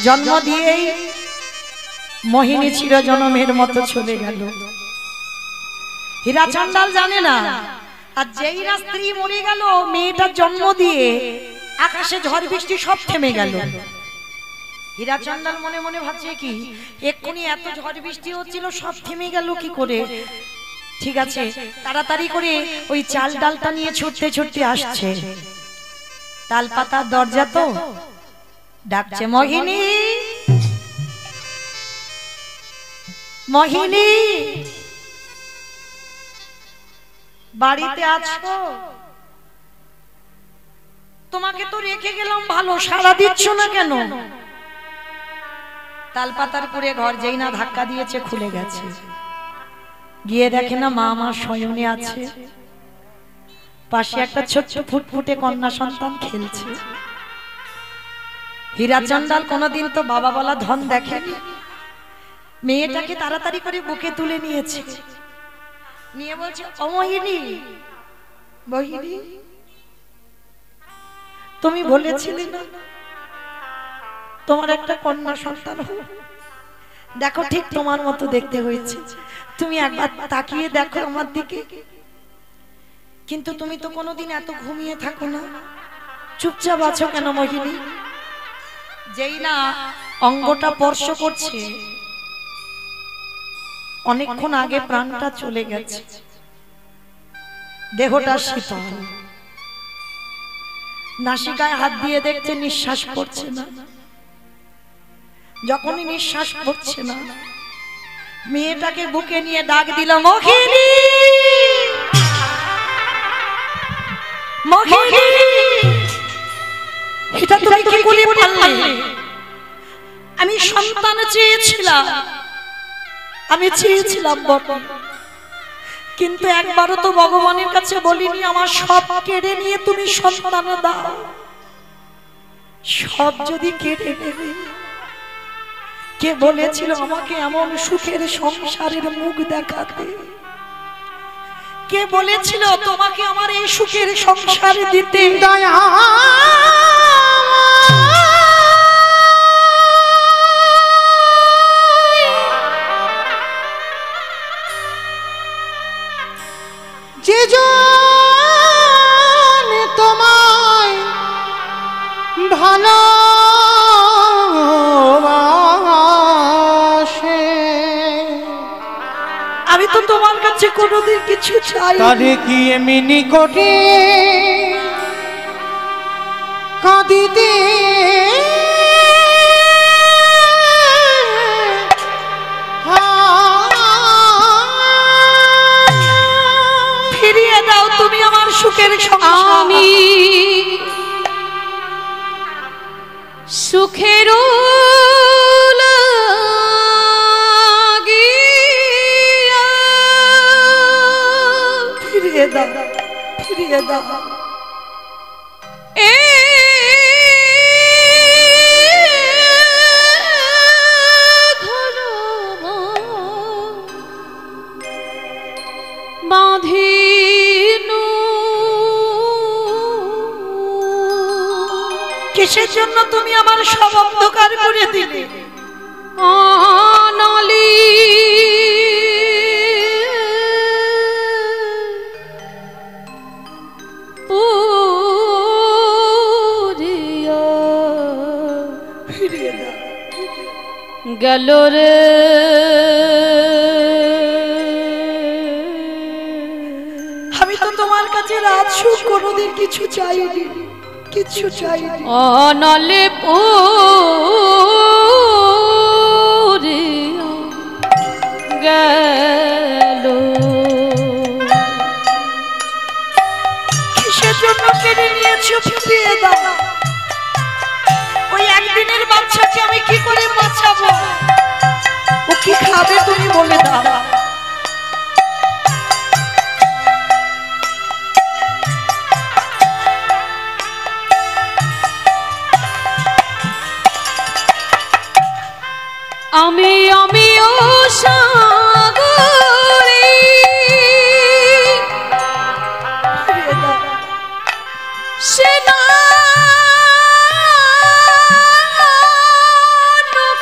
Speaker 1: জন্ম দিয়েই মোহিনী চিরজনমের মতো চলে গেল। হীরা চন্ডাল জানে না, আর যেই না স্ত্রী মরে গেল, মেয়েটার জন্ম দিয়ে আকাশে ঝড় বৃষ্টি সব থেমে গেল। হীরা চন্ডাল মনে মনে ভাবছে, কি এক্ষুনি এত ঝড় বৃষ্টি হচ্ছিল, সব থেমে গেল কি করে? ঠিক আছে, তাড়াতাড়ি করে ওই চাল ডালটা নিয়ে ছুটতে ছুটতে আসছে। তাল পাতার দরজা তো, ডাকছে, মোহিনী, মোহিনী, বাড়িতে আছো? তোমাকে তো রেখে গেলাম, ভালো, সাড়া দিচ্ছ না কেন? তালপাতার পুরে ঘর যেই না ধাক্কা দিয়েছে, খুলে গেছে। গিয়ে দেখে না মা আমার শয়নে আছে, পাশে একটা ছোট্ট ফুটফুটে কন্যা সন্তান খেলছে। হীরা চন্ডাল কোনোদিন তো বাবা বলা ধন দেখেনি। মেয়েটাকে তাড়াতাড়ি করে বুকে তুলে নিয়েছে, নিয়ে বলছে, ও মোহিনী, মোহিনী, তুমি বলেছিলে না তোমার একটা কন্যা সন্তান হবে? দেখো ঠিক তোমার মতো দেখতে হয়েছে, তুমি একবার তাকিয়ে দেখো আমার দিকে। কিন্তু তুমি তো কোনোদিন এত ঘুমিয়ে থাকো না, চুপচাপ আছো কেন মোহিনী? যেই না অঙ্গটা স্পর্শ করছে, অনেকক্ষণ আগে প্রাণটা চলে গেছে, দেহটা শীতল। নাসিকায় হাত দিয়ে দেখছে নিঃশ্বাস পড়ছে না। যখনই নিঃশ্বাস পড়ছে না, মেয়েটাকে বুকে নিয়ে ডাক দিল, মোহিনী, মোহিনী। এটা তুমি কি করে পারলে? আমি সন্তান চেয়েছিলাম, আমি চেয়েছিলাম বটে, কিন্তু একবারও তো ভগবানের কাছে বলিনি আমার সব কেড়ে নিয়ে তুমি সন্তান দাও। সব যদি কেড়ে নেবে, কে বলেছিল আমাকে এমন সুখের সংসারের মুখ দেখাতে? কে বলেছিল তোমাকে আমার এই সুখের সংসার দিতে? দয়া
Speaker 2: যে জন তোমায় ভালোবাসে,
Speaker 1: আমি তো তোমার কাছে কোনোদিন কিছু চাই,
Speaker 2: তারে কি এমনি নিকটে কাঁদিতে
Speaker 1: ফিরিয়ে দাও তুমি আমার সুখের সংসার।
Speaker 3: আমি সুখের
Speaker 1: ফিরিয়ে দাও, ফিরিয়ে দাও। কিসের জন্য তুমি আমার সব অন্ধকার করে দিলে?
Speaker 3: অনালি পুরিয়া
Speaker 1: ফিরিয়ে দাও।
Speaker 3: গেল রে
Speaker 1: কিচ্ছু কোনোদিন কিছু চাইনি, কিচ্ছু চাইনি।
Speaker 3: অনলে পুরিয়া গেল,
Speaker 1: কিসের জন্য কেড়ে নিয়েছো? ফিরিয়ে দাও। ওই একদিনের বাচ্চাকে আমি কি করে বাঁচাবো? ও কি খাবে তুমি বলে দাও।
Speaker 3: আমি ও সাগরে সেনা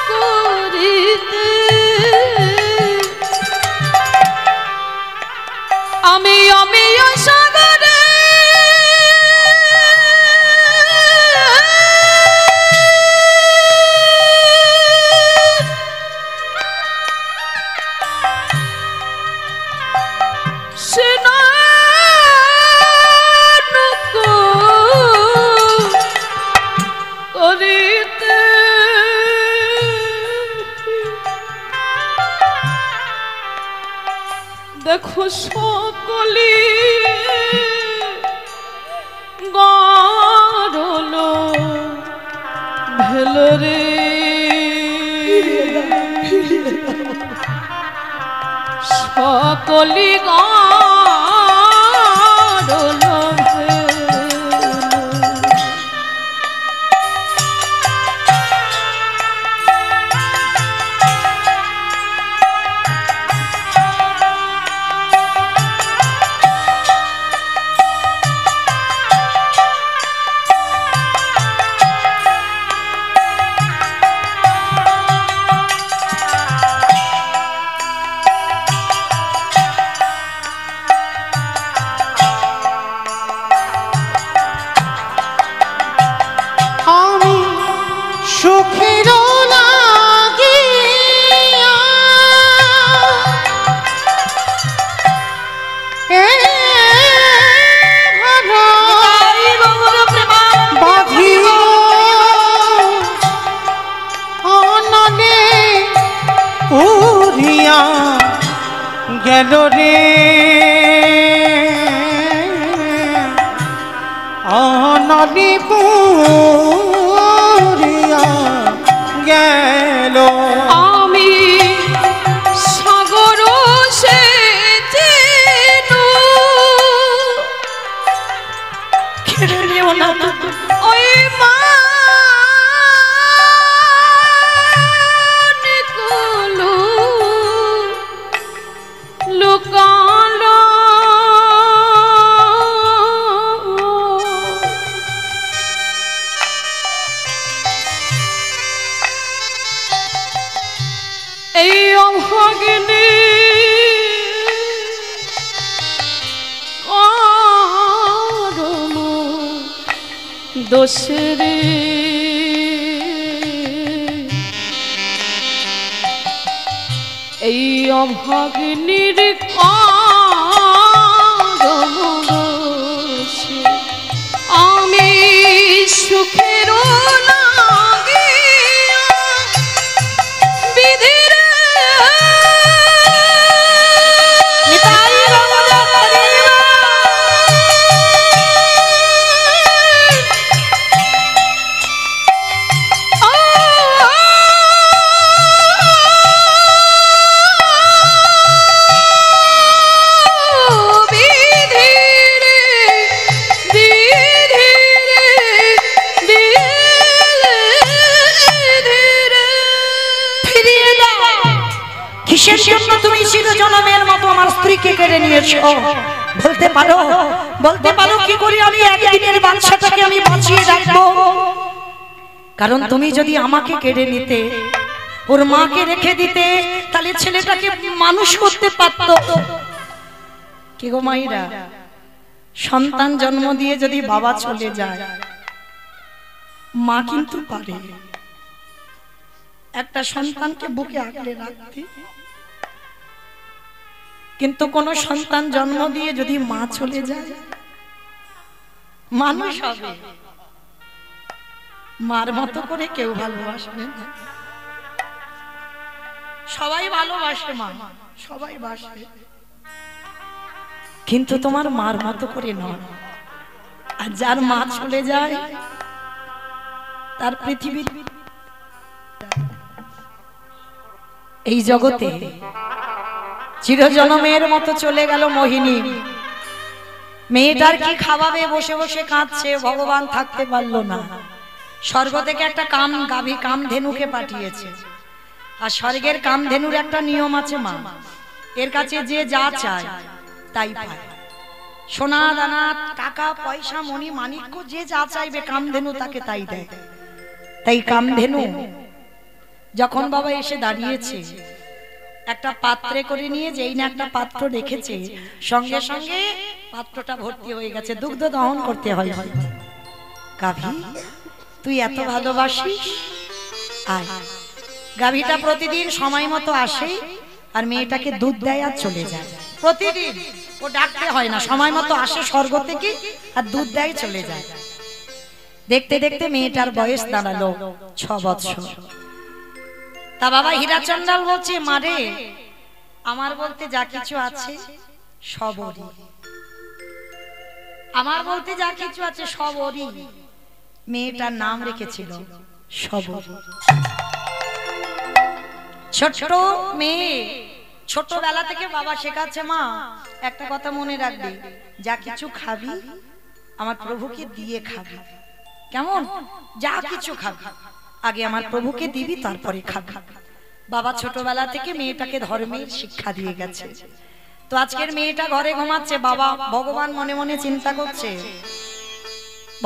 Speaker 3: করিতে, আমি ও সাগরে দেখো সকলি গড়ল ভেলরে, সকলি গড়ল
Speaker 2: সুখের লাগিয়া বাঁধিল অনলে পুরিয়া গেল রে, অনলে গেল।
Speaker 3: আমি সাগর সেজেনু
Speaker 1: কেড়ে নিও না।
Speaker 3: ওই মানিকলু লুকালো, এই অভাগিনী করম দোষরে, এই অভাগিনীর করম দোষে আমি সুখের লাগিয়া বিধির
Speaker 1: কিসের জন্য তুমি চিরজনমের মতো আমার স্ত্রীকে কেড়ে নিয়েছো? বলতে পারো? বলতে পারো কি করে আমি একদিনের বাচ্চাটাকে আমি বাঁচিয়ে রাখবো? কারণ তুমি যদি আমাকে কেড়ে নিতে, ওর মাকে রেখে দিতে, তাহলে ছেলেটাকে মানুষ করতে পারতো। কি গো মাইরা, সন্তান জন্ম দিয়ে যদি বাবা চলে যায়, মা কিন্তু পারে একটা সন্তানকে বুকে আগলে রাখতে। কিন্তু কোন সন্তান জন্ম দিয়ে যদি মা চলে যায়, মানুষ হবে, মার মতো করে কেউ ভালোবাসবে না। সবাই ভালোবাসে মা, সবাই বাসে, কিন্তু তোমার মার মতো করে নয়। আর যার মা চলে যায় তার পৃথিবী এই জগতে চিরজনমের মতো চলে গেল মোহিনী। মেয়েটার কি খাওয়াবে, বসে বসে কাঁদছে, ভগবান থাকতে পারলো না। স্বর্গ থেকে একটা গাভী কামধেনুকে পাঠিয়েছে। আর স্বর্গের কামধেনুর একটা নিয়ম আছে মা, এর কাছে যে যা চায় তাই পায়। সোনা দানা, টাকা পয়সা, মণি মাণিক্য, যে যা চাইবে কামধেনু তাকে তাই দেয়। তাই কামধেনু যখন বাবা এসে দাঁড়িয়েছে, একটা পাত্রে করে নিয়ে যেই না একটা পাত্র রেখেছে, সঙ্গে সঙ্গে পাত্রটা ভর্তি হয়ে গেছে, দুগ্ধ দহন করতে হয়। গাভী তুই এত ভালোবাসিস, আয়। গাভীটা প্রতিদিন সময় মতো আসে আর মেয়েটাকে দুধ দেয় আর চলে যায়। প্রতিদিন ও ডাকতে হয় না, সময় মতো আসে স্বর্গ থেকে আর দুধ দেয়, চলে যায়। দেখতে দেখতে মেয়েটার বয়স দাঁড়ালো 6 বছর। তা বাবা হীরাচন্দাল বলছে, মারে আমার বলতে যা কিছু আছে সব ওরই, আমার বলতে যা কিছু আছে সব ওরই। মেয়েটার নাম রেখেছিল সবরী। ছোট্ট মেয়ে, ছোটবেলা থেকে বাবা শেখাচ্ছে, মা একটা কথা মনে রাখবি, যা কিছু খাবি আমার প্রভুকে দিয়ে খাবি। কেমন? যা কিছু খাবি আগে আমার প্রভুকে দিবি, তারপরে খাবি। বাবা ছোটবেলা থেকে মেয়েটাকে ধর্মের শিক্ষা দিয়ে গেছে। তো আজকের মেয়েটা ঘরে ঘুমাচ্ছে, বাবা ভগবান মনে মনে চিন্তা করছে,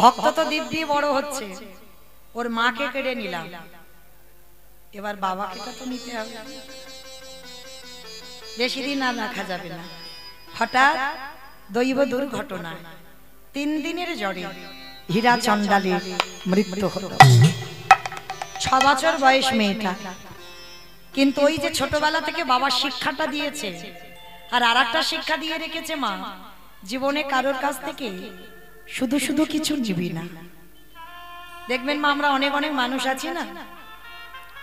Speaker 1: ভক্ত তো দিব্যি বড় হচ্ছে, ওর মাকে কেড়ে নিলাম, এবার বাবাকে তো নিতে হবে, বেশি দিন আর রাখা যাবে না। হঠাৎ দৈব দুর্ঘটনা, 3 দিনের জ্বরে হীরাচন্দালের মৃত্যু হলো। 6 বছর বয়স মেয়েটা, কিন্তু ওই যে ছোটবেলা থেকে বাবার শিক্ষাটা দিয়েছে, আর আরেকটা শিক্ষা দিয়ে রেখেছে মা, জীবনে কারোর কাছ থেকে শুধু শুধু কিছু নিবি না। দেখবেন মা, আমরা অনেক অনেক মানুষ আছি না,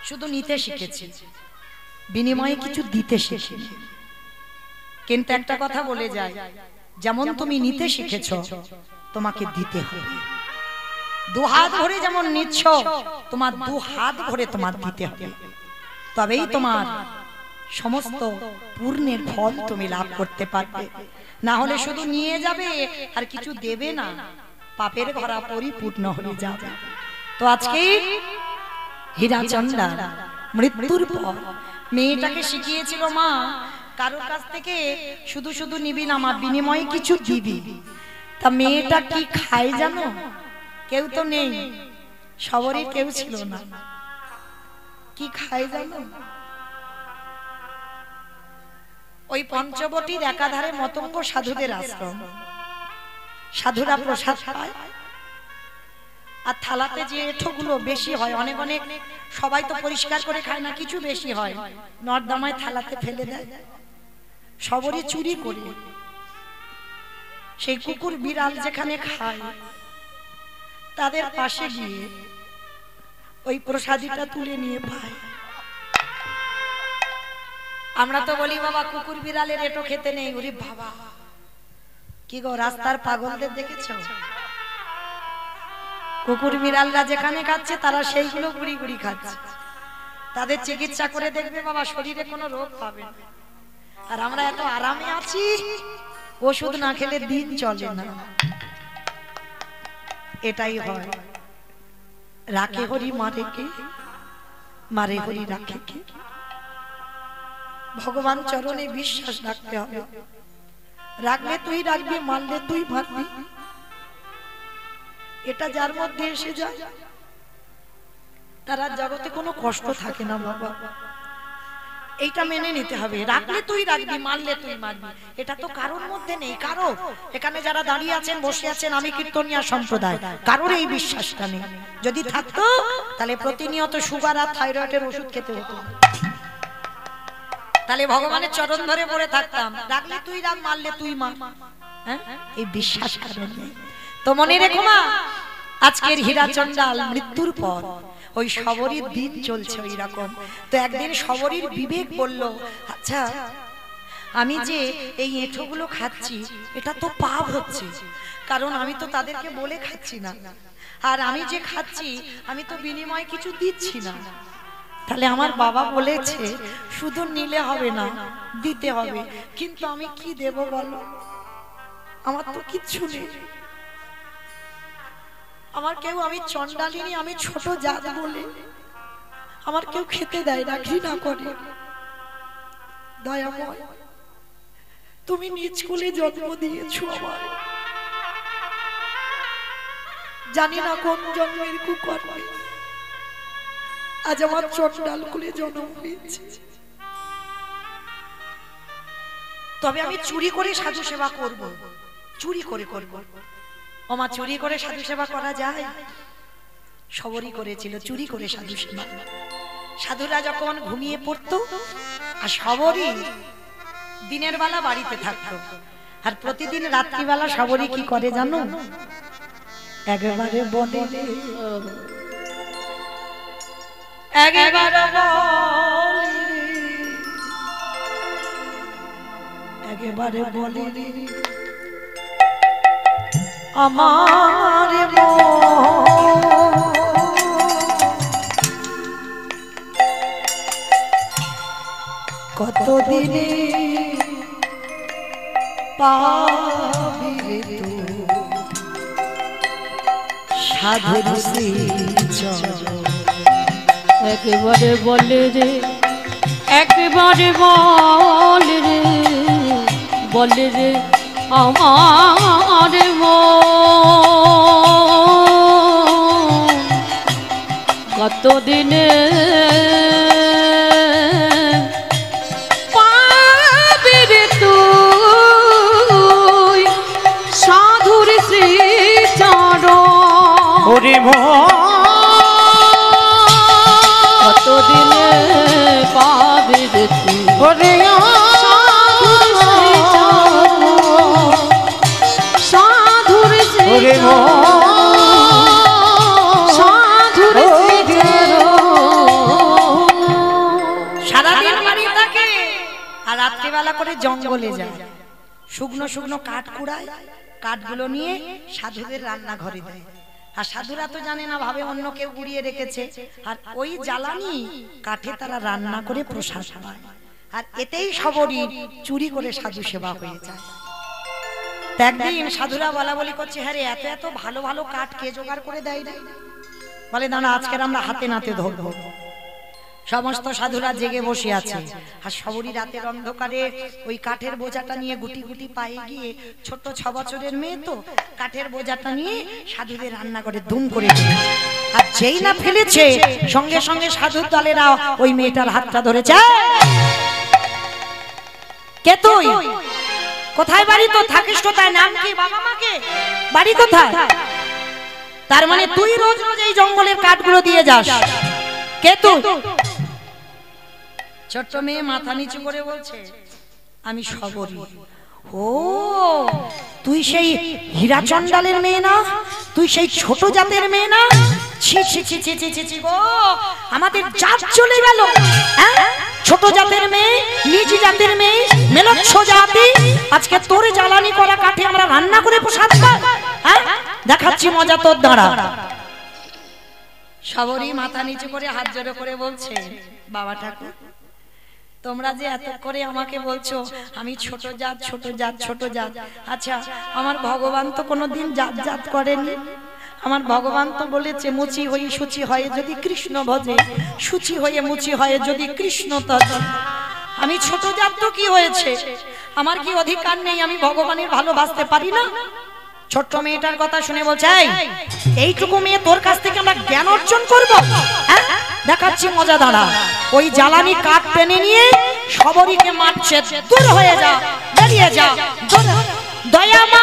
Speaker 1: শুধু নিতে শিখেছি, বিনিময়ে কিছু দিতে শিখিনি। কিন্তু একটা কথা বলে যায়, যেমন তুমি নিতে শিখেছো তোমাকে দিতে হবে। 2 হাত ভরে যেমন নিচ্ছ, তোমার 2 হাত ভরে তোমার দিতে হবে, তবেই তোমার সমস্ত পূর্ণের ফল তুমি লাভ করতে পারবে। না হলে শুধু নিয়ে যাবে আর কিছু দেবে না, পাপের ঘরা পরিপূর্ণ হয়ে যাবে। তো আজকে হীরাচন্দাল মৃত্যুর পর মেয়েটাকে শিখিয়েছিল, মা কারোর কাছ থেকে শুধু শুধু নিবি না, মা বিনিময়ে কিছু দিবি। তা মেয়েটা কি খায় জানো? কেউ তো নেই, সবরই কেউ ছিল না। কি খায় জানো? ওই পঞ্চবটির একাধারে মতঙ্গ সাধুদের আশ্রম, সাধুরা প্রসাদ পায়, আর থালাতে যে এঁঠোগুলো বেশি হয়, অনেক অনেক, সবাই তো পরিষ্কার করে খায় না, কিছু বেশি হয় নর্দমায় থালাতে ফেলে দেয়। সবরই চুরি করে সেই কুকুর বিড়াল যেখানে খায় তাদের পাশে গিয়ে ওই প্রসাদীটা তুলে নিয়ে পায়। আমরা তো বলি বাবা কুকুর বিড়ালের এটো খেতে নেই। ওরে বাবা, কি গো রাস্তার পাগলদের দেখেছ? কুকুর বিড়ালরা যেখানে খাচ্ছে তারা সেইগুলো গুড়ি গুড়ি খাচ্ছে। তাদের চিকিৎসা করে দেখবে বাবা, শরীরে কোনো রোগ পাবে না। আর আমরা এত আরামে আছি, ওষুধ না খেলে দিন চলে না। এটাই হয়, রাখে হরি মারে কে, মারে হরি রাখে কে। ভগবান চরণে বিশ্বাস রাখতে হবে। রাখলে তুই রাখবি, মানলে তুই মানবি। এটা যার মধ্যে এসে যায় তার জগতে কোনো কষ্ট থাকে না বাবা। এইটা মেনে নিতে হবে। রাখলে তুই রাখবি, মানলে তুই মানবি, এটা তো কারোর মধ্যে নেই। কারো এখানে যারা দাঁড়িয়ে আছেন, বসে আছেন, আমি কীর্তনিয়া সম্প্রদায়, কারোর এই বিশ্বাসটা নেই। যদি থাকতো তাহলে প্রতিনিয়ত সুগার আর থাইরয়েডের ওষুধ খেতে হতো, তাহলে ভগবানের চরণ ধরে পড়ে থাকতাম। রাখলে তুই রাখ, মানলে তুই মান। এই বিশ্বাস কারণ নেই। তো মনে রেখো মা, আজকের হীরা চন্ডাল মৃত্যুর পর ওই শবরীর দিন চলছে ওই রকম। তো একদিন শবরীর বিবেক বলল, আচ্ছা আমি যে এই এঁঠোগুলো খাচ্ছি এটা তো পাপ হচ্ছে, কারণ আমি তো তাদেরকে বলে খাচ্ছি না, আর আমি যে খাচ্ছি আমি তো বিনিময়ে কিছু দিচ্ছি না। তাহলে আমার বাবা বলেছে শুধু নিলে হবে না, দিতে হবে, কিন্তু আমি কি দেব বলো, আমার তো কিচ্ছু নেই। আমার কেউ, আমি চন্ডালিনী, আমি ছোট জাত বলে আমার কেউ খেতে দেয় না, ঘৃণা করে। দয়াময়, তুমি নিজ কুলে জন্ম দিয়েছো আমার, জানি না কোন জন্মের কুকর্মে আজ আমার চন্ডাল কুলে জন্ম হয়েছে। তবে আমি চুরি করে সাধু সেবা করব, চুরি করে করব। ওমা, চুরি করে সাধু সেবা করা যায়? শবরী করেছিল চুরি করে সাধু সেবা। সাধুরা যখন ঘুমিয়ে পড়তো আর শবরী দিনের বেলা বাড়িতে থাকতো, আর প্রতিদিন রাত্রিবেলা শবরী কি করে জানো? একেবারে বলে একেবারে বলে আমার কতদিনে পাবি তো সাধুর শ্রীচরণ।
Speaker 3: একেবারে বলে রে, একেবারে বলে রে, বলে রে আমার কতদিনে পাবি রে তুই সাধুর শ্রীচরণ।
Speaker 2: ওরে
Speaker 3: কতদিনে পাবি রে তুই
Speaker 2: ওরে
Speaker 3: সাধুর সাধুর
Speaker 1: সারাদিন বাড়ি থাকে আর রাত্রিবেলা করে জঙ্গলে যায়, শুকনো শুকনো কাঠ কুড়ায়, কাঠগুলো নিয়ে সাধুদের রান্নাঘরে দেয়। আর সাধুরা তো জানে না, ভাবে অন্য কেউ গুড়িয়ে রেখেছে, আর ওই জ্বালানি কাঠে তারা রান্না করে প্রসাদ পায়। আর এতেই শবরী চুরি করে সাধু সেবা হয়ে যায়। একদিন সাধুরা বলা বলি করছে, হ্যাঁ রে, এত এত ভালো ভালো কাঠ কে জোগাড় করে দেয় না? বলে দাঁড়া, আজকের আমরা হাতে নাতে ধরবো। সমস্ত সাধুরা জেগে বসে আছে, আর শবরী রাতের অন্ধকারে ওই কাঠের বোঝাটা নিয়ে গুটি গুটি পায়ে গিয়ে, ছোট 6 বছরের মেয়ে তো, কাঠের বোঝাটা নিয়ে সাধুদের রান্না করে দুম করে দিল। আর যেই না ফেলেছে, সঙ্গে সঙ্গে সাধুর দলেরা ওই মেয়েটার হাতটা ধরেছে। কে তুই? কোথায় বাড়ি? তো থাকিস কোথায়? নাম কি? বাবা মাকে? বাড়ি কোথায়? তার মানে তুই রোজ রোজ এই জঙ্গলের কাঠগুলো দিয়ে যাস? কে তুই? ছোট্ট মেয়ে মাথা নিচু করে বলছে, আমি শবরী। ও, তুই সেই হীরা চন্ডালের মেয়ে না? তুই সেই ছোট জাতের মেয়ে না? ছি ছি ছি ছি ছি ছি গো, আমাদের জাত চলে গেল। ছোট জাতের মেয়ে, নিজ জাতের মেয়ে, মেলচ্ছ জাতি, আজকে তোর জ্বালানি করা কাঠে আমরা রান্না করে প্রসাদ পাই। দেখাচ্ছি মজা তোর দ্বারা। শবরী মাথা নিচু করে হাত জোড়ো করে বলছে, বাবা ঠাকুর, তোমরা যে এত করে আমাকে বলছো আমি ছোট জাত ছোট জাত ছোট জাত, আচ্ছা আমার ভগবান তো কোনোদিন জাত জাত করেনি। আমার ভগবান তো বলেছে, মুচি হয়ে সুচি হয় যদি কৃষ্ণ ভজে, সুচি হয়ে মুচি হয় যদি কৃষ্ণ তজ। আমি ছোট জাত তো কি হয়েছে? আমার কি অধিকার নেই? আমি ভগবানের ভালোবাসতে পারি না? ছোট্ট মেয়েটার কথা শুনে বলছে, এইটুকু মেয়ে তোর কাছ থেকে আমরা জ্ঞান অর্জন করবো? দেখাচ্ছি মজা দাঁড়া। ওই জ্বালানি কাঠ টেনে নিয়ে শবরীকে মারছে, দূর হয়ে যা, বেরিয়ে যা। দয়ামা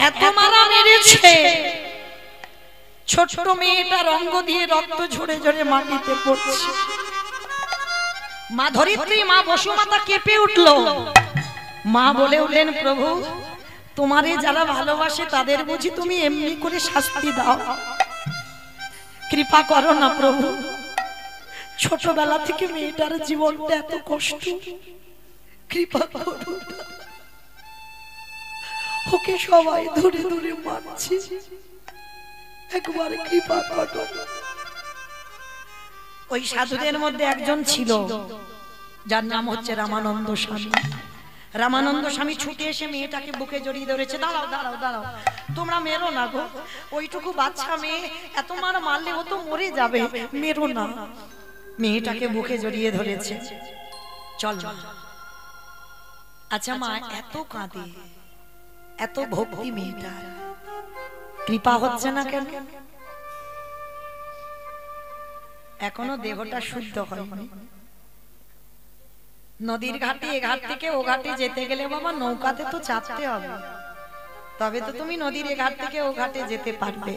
Speaker 1: এত মারা মেরেছে, ছোট্ট মেয়েটার অঙ্গ দিয়ে রক্ত ঝরে ঝরে মাটিতে পড়ছে। মা ধরিত্রী মা বসুমাতা কেঁপে উঠলো। মা বলে উঠলেন, প্রভু তোমারে যারা ভালোবাসে তাদের বুঝি তুমি এমনি করে শাস্তি দাও? কৃপা করো না প্রভু, ছোটবেলা থেকে মেয়েটার জীবনটা এত কষ্ট, কৃপা করো, ওকে সবাই ধরে ধরে মারছে, একবার কৃপা করো। ওই সাধুদের মধ্যে একজন ছিল যার নাম হচ্ছে রামানন্দ স্বামী। রামানন্দ স্বামী ছুটে এসে মেয়েটাকে বুকে জড়িয়ে ধরেছে। দাঁড়াও দাঁড়াও দাঁড়াও, তোমরা মেরো না গো, ওইটুকু বাচ্চা মেয়ে, এত মার মারলে ও তো মরে যাবে, মেরো না। মেয়েটাকে বুকে জড়িয়ে ধরেছে। চল। আচ্ছা মা এত কাঁদে, এত ভক্তি মেয়েটার, কৃপা হচ্ছে না কেন? এখনো দেহটা শুদ্ধ হয়নি। নদীর ঘাটে এ ঘাট থেকে ও ঘাটে যেতে গেলে বাবা নৌকাতে তো চাপতে হবে, তবে তো তুমি নদীর এ ঘাট থেকে ও ঘাটে যেতে পারবে।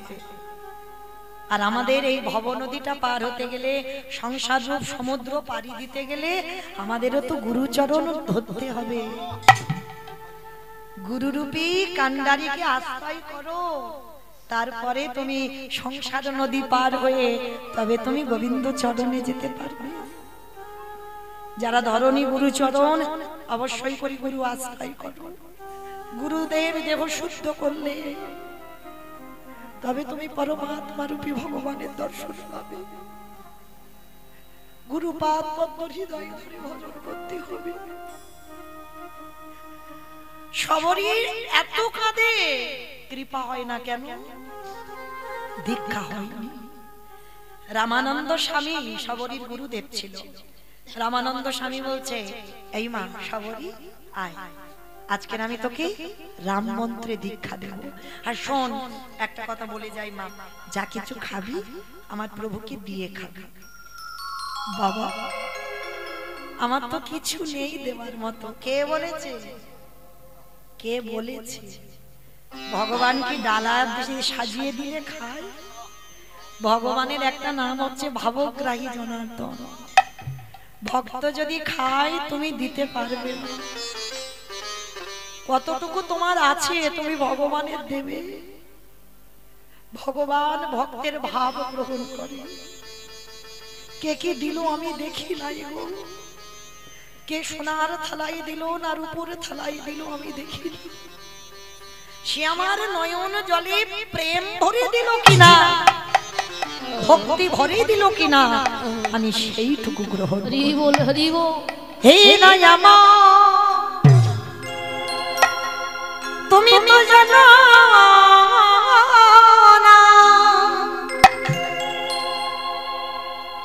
Speaker 1: আর আমাদের এই ভব নদীটা পার হতে গেলে, সংসার রূপ সমুদ্র পাড়ি দিতে গেলে আমাদেরও তো গুরুচরণ ধরতে হবে। গুরুরূপী কান্ডারিকে আশ্রয় করো, তারপরে তুমি সংসার নদী পার হয়ে তবে তুমি গোবিন্দ চরণে যেতে পারবে। যারা ধরণী গুরুচরণ অবশ্যই করে গুরু আশ্রয় করো। গুরুদেব দেহ শুদ্ধ করলে তবে তুমি পরমাত্মা রূপী ভগবানের দর্শন পাবে। গুরুপাদ পদ্ম হৃদয় ধরে ভজন করতে হবে। সবরই এত কাঁদে, কৃপা হয় না কেন? দীক্ষা হয়নি। রামানন্দ স্বামী সবরীর গুরুদেব ছিল। রামানন্দ স্বামী বলছে, এই মা সবরী আয়, আজকের আমি তোকে রাম মন্ত্রে দীক্ষা দেব। আর শোন একটা কথা বলে যাই মা, যা কিছু খাবি আমার প্রভুকে দিয়ে খাবি। বাবা আমার তো কিছু নেই দেওয়ার মতো। কে বলেছে? কে বলেছে? ভগবান কি ডালা সাজিয়ে দিয়ে খায়? ভগবানের একটা নাম হচ্ছে ভাবগ্রাহী জনার্দন। ভক্ত যদি খায় তুমি দিতে পারবে না। কতটুকু তোমার আছে তুমি ভগবানের দেবে। ভগবান ভক্তের ভাব গ্রহণ করে। কে কি দিল আমি দেখি নাই গো, কে সোনার থালাই দিল না রূপোর থালাই দিল আমি দেখি। সে আমার নয়ন জলে প্রেম ভরে দিল কিনা, ভক্তি ভরে দিল কিনা, আমি সেইটুকু গ্রহণ করি।
Speaker 3: হরি বল হরি বল।
Speaker 1: হে নয়মা তুমি তো জানো না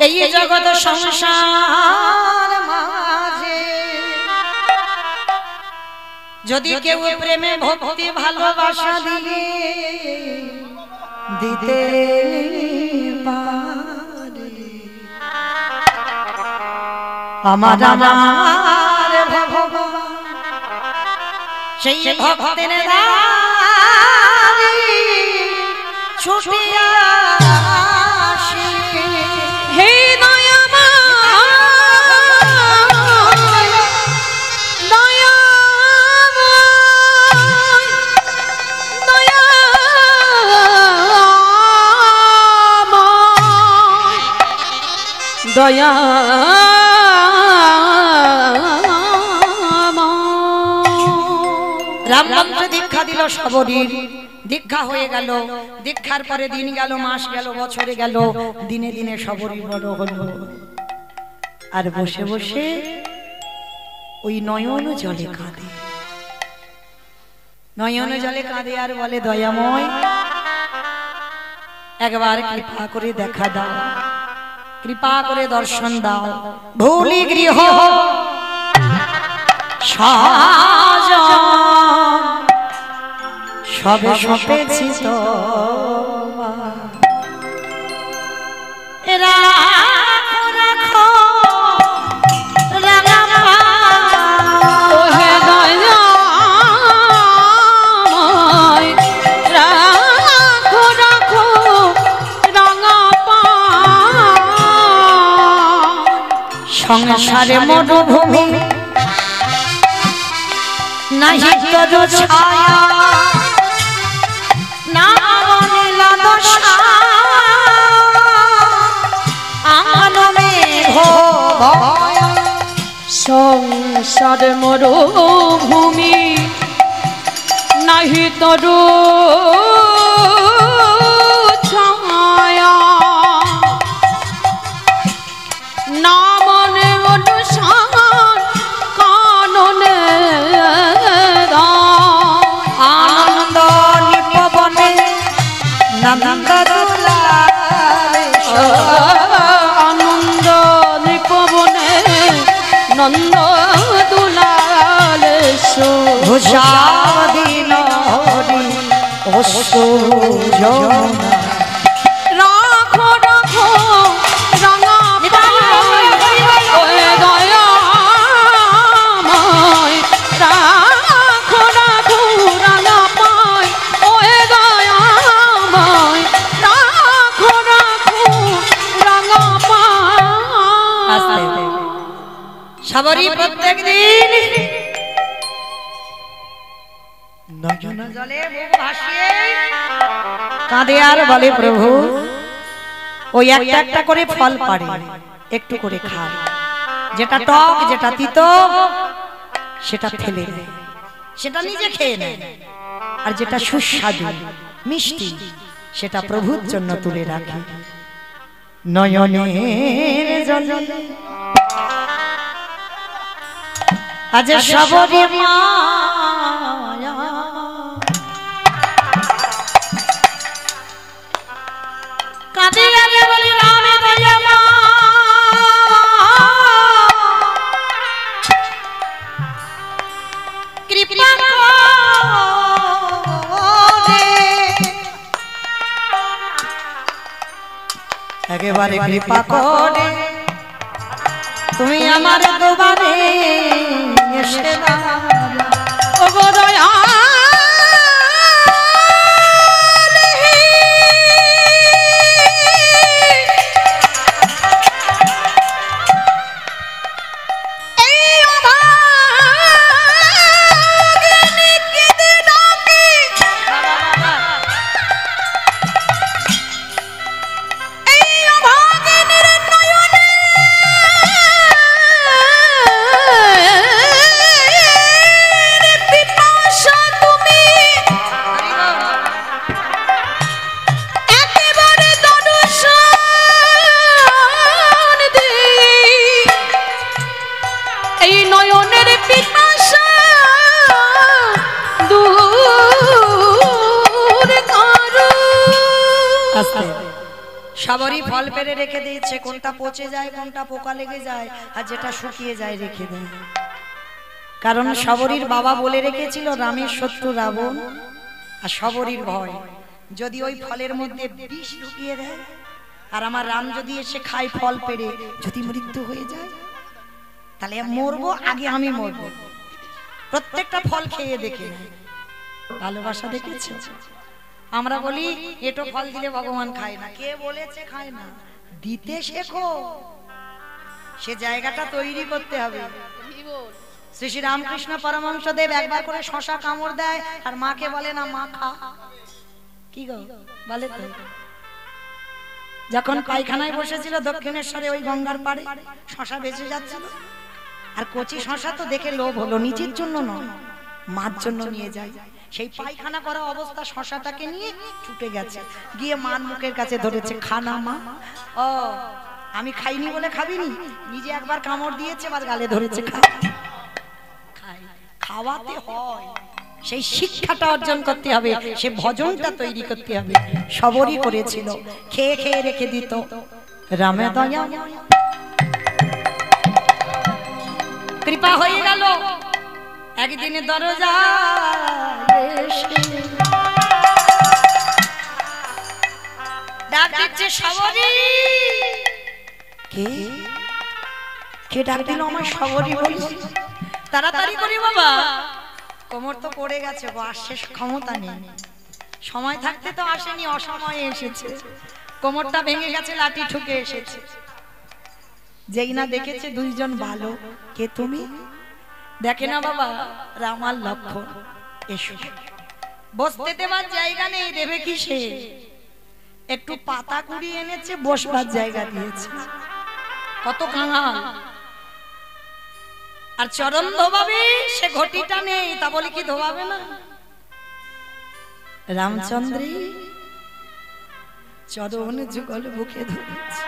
Speaker 1: এই জগৎ সংসার মাঝে যদি কেউ প্রেমে ভক্তি ভালোবাসা দিয়ে দিতে পারে, আমার আমার ভগবান সেই ভক্তের দ্বারে ছুটে আসে।
Speaker 3: হে দয়া
Speaker 1: রাম মন্ত্র দীক্ষা দিল সবরীর। দীক্ষা হয়ে গেল। দীক্ষার পরে দিন গেল, মাস গেল, বছরে গেল, দিনে দিনে সবরী বড় হলো। আর বসে বসে ওই নয়ন জলে কাঁদে, নয়ন জলে কাঁদে আর বলে, দয়াময় একবার কৃপা করে দেখা দাও, কৃপা করে দর্শন দাও। ভুলি গৃহ সবে সপেছি তো রাখো রাখো রাঙা
Speaker 3: ওহে দয়াময় রাখো রাখো রাঙা পায়।
Speaker 1: সংসার সংসারে মরুভূমি নাহি তরু ছায়া না নীলা দশা আনো মেঘ ভয়
Speaker 3: সংসার মরুভূমি নাহি তরু ছায়া না মনে অনুসার কাননে
Speaker 1: আনন্দ নিপবনে নন্দ দুলারে
Speaker 3: আনন্দ নিপবনে নন্দ দুলালে
Speaker 1: ভূষাদিন হরি অশ্রু যমুনা
Speaker 3: রাখো রাখো রাঙা ওয়ে দয়াময় রাখো রাখো রাঙা পায় ওয়ে দয়াময় রাখো রাখো রাঙা পায়
Speaker 1: সবরই প্রত্যেক দিন নয়ন জলে মুখ ভাসিয়ে কাঁদে আর বলে প্রভু ওই একটা একটা করে ফল পাড়ে একটু করে খায়, যেটা টক যেটা তিতো সেটা ফেলে দেয়, সেটা নিজে খেয়ে নেয়, আর যেটা সুস্বাদু মিষ্টি সেটা প্রভুর জন্য তুলে রাখে। নয়নের জলে আজ সবরি মায়া কাঁদে আরে বলে রামে দয়ামা কৃপা করে একেবারে কৃপা করে তুমি আমার দুবারে এসে দাঁড়াও।
Speaker 3: ওগো দয়া
Speaker 1: সবরই ফল পেরে রেখে দিয়েছে, কোনটা পচে যায় কোনটা পোকা লেগে যায় আর যেটা শুকিয়ে যায় রেখে দেয়। কারণ সবরীর বাবা বলে রেখেছিল রামের শত্রু রাবণ, আর সবরীর ভয় যদি ওই ফলের মধ্যে বিষ ঢুকিয়ে দেয় আর আমার রাম যদি এসে খায় ফল পেরে, যদি মৃত্যু হয়ে যায় তাহলে মরবো, আগে আমি মরবো। প্রত্যেকটা ফল খেয়ে দেখে নেয়, ভালোবাসা দেখেছো? আমরা বলি এটো ফল দিলে ভগবান খায় না, কে বলেছে খায় না? দিতে শেখো, সে জায়গাটা তৈরি করতে হবে। শ্রী শ্রী রামকৃষ্ণ পরমহংস দেব একবার করে শশা কামড় দেয় আর মাকে বলে না মা খা, কি গো বলে তো? যখন পায়খানায় বসেছিল দক্ষিণেশ্বরে ওই গঙ্গার পাড়ে, শশা বেঁচে যাচ্ছিল, আর কচি শশা তো দেখে লোভ হলো, নিজের জন্য নয় মার জন্য নিয়ে যায়। সেই পায়খানা করা অবস্থা শশাটাকে নিয়ে ছুটে গেছে, গিয়ে মার মুখের কাছে ধরেছে, খানা মা। ও আমি খাইনি বলে খাবিনি, নিজে একবার কামড় দিয়েছে আবার গালে ধরেছে, খাওয়াতে হয়। সেই শিক্ষাটা অর্জন করতে হবে, সে ভজনটা তৈরি করতে হবে। সবরই করেছিল, খেয়ে খেয়ে রেখে দিত। রামে দয়া কৃপা হয়ে গেল, একদিনে দরজা ডাক দিচ্ছে সবরী। কে কে ডাক দিল আমার সবরী বলি? তাড়াতাড়ি করি বাবা, কোমর তো পড়ে গেছে, আর শেষ ক্ষমতা নেই, সময় থাকতে তো আসেনি, অসময়ে এসেছে, কোমরটা ভেঙে গেছে, লাঠি ঠুকে এসেছে। যেই না দেখেছে দুইজন ভালো, কে তুমি? দেখে না বাবা রাম আর লক্ষণ, এসো। বসতে দেবার জায়গা নেই, দেবে কি সে? একটু পাতা কুড়িয়ে এনেছে, বসবার জায়গা দিয়েছে। কত কাঙাল। আর চরণ ধোবাবে, সে ঘটিটা নেই, তা বলে কি ধোবাবে না? রামচন্দ্রী চরণ যুগল বুকে ধরেছে,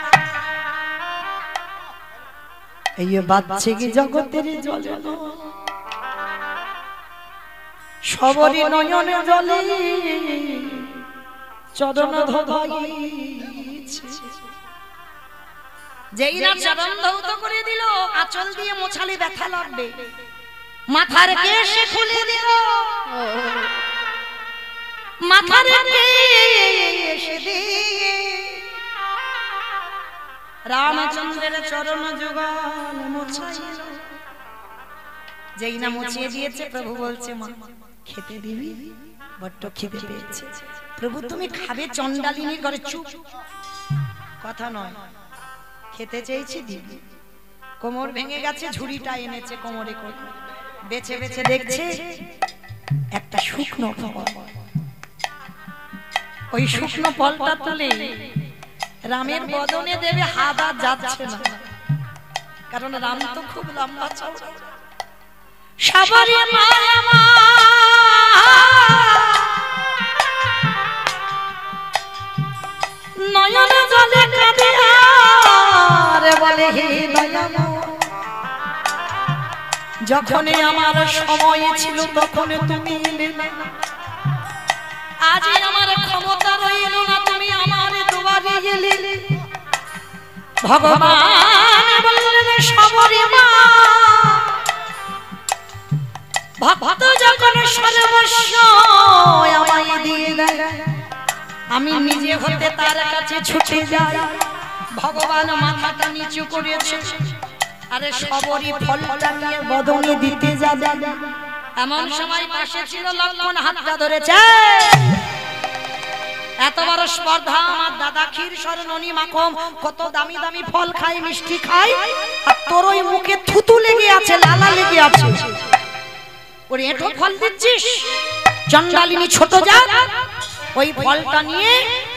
Speaker 1: এই বাচ্চে কি জগতের জলে সবরি নয়নে জলে চরণ ধোবাইছে। যেই না চরণ ধৌত করে দিল, আঁচল দিয়ে মোছালে ব্যথা লাগবে, মাথার কেশ খুলে দিল, মাথার কেশ দিয়ে রামচন্দ্রের চরণ যুগল মোছাইল। যেই না মুছিয়ে দিয়েছে, প্রভু বলছে মা খেতে দিবি? বড্ড খিদে পেয়েছে। প্রভু তুমি খাবে? চণ্ডালিনীর ঘরে। চুপ, কথা নয়, খেতে চেয়েছি দিবি। কোমর ভেঙে গেছে, ঝুড়িটা এনেছে কোমরে করে, বেছে বেছে দেখছে একটা শুকনো ফল। ওই শুকনো ফলটা তুলে রামের বদনে দেবে, হাত আর যাচ্ছে না, কারণ রাম তো খুব লম্বা চওড়া। সবারই মায়া মা নয়ন জলে কাঁদে আর বলে হে দয়াময়, যখনই আমার সময় ছিল তখন তুমি এলে না, আজ আমার ক্ষমতা রইল না, তুমি আমার দুয়ারে এলে। ভগবান বললেন সবরি মা, ভক্ত যখন সর্বস্ব আমায় দিয়ে দেয়, আমি নিজে হতে তার কাছে ছুটে যাই। ভগবান মাথাটা নিচু করেছে, আরে সবরি ফলটা নিয়ে বদনে দিতে যাবে। এমন সময় পাশে ছিল লক্ষণ, হাতটা ধরেছে। এত বড় স্পর্ধা, আমার দাদা ক্ষীর স্বর্ণনী মাখন কত দামি দামি ফল খায়, মিষ্টি খায়, আর তোর ওই মুখে থুতু লেগে আছে, লালা লেগে আছে, ওরে এটো ফল দিচ্ছিস? চণ্ডালিনী ছোট জাত, ওই ফলটা নিয়ে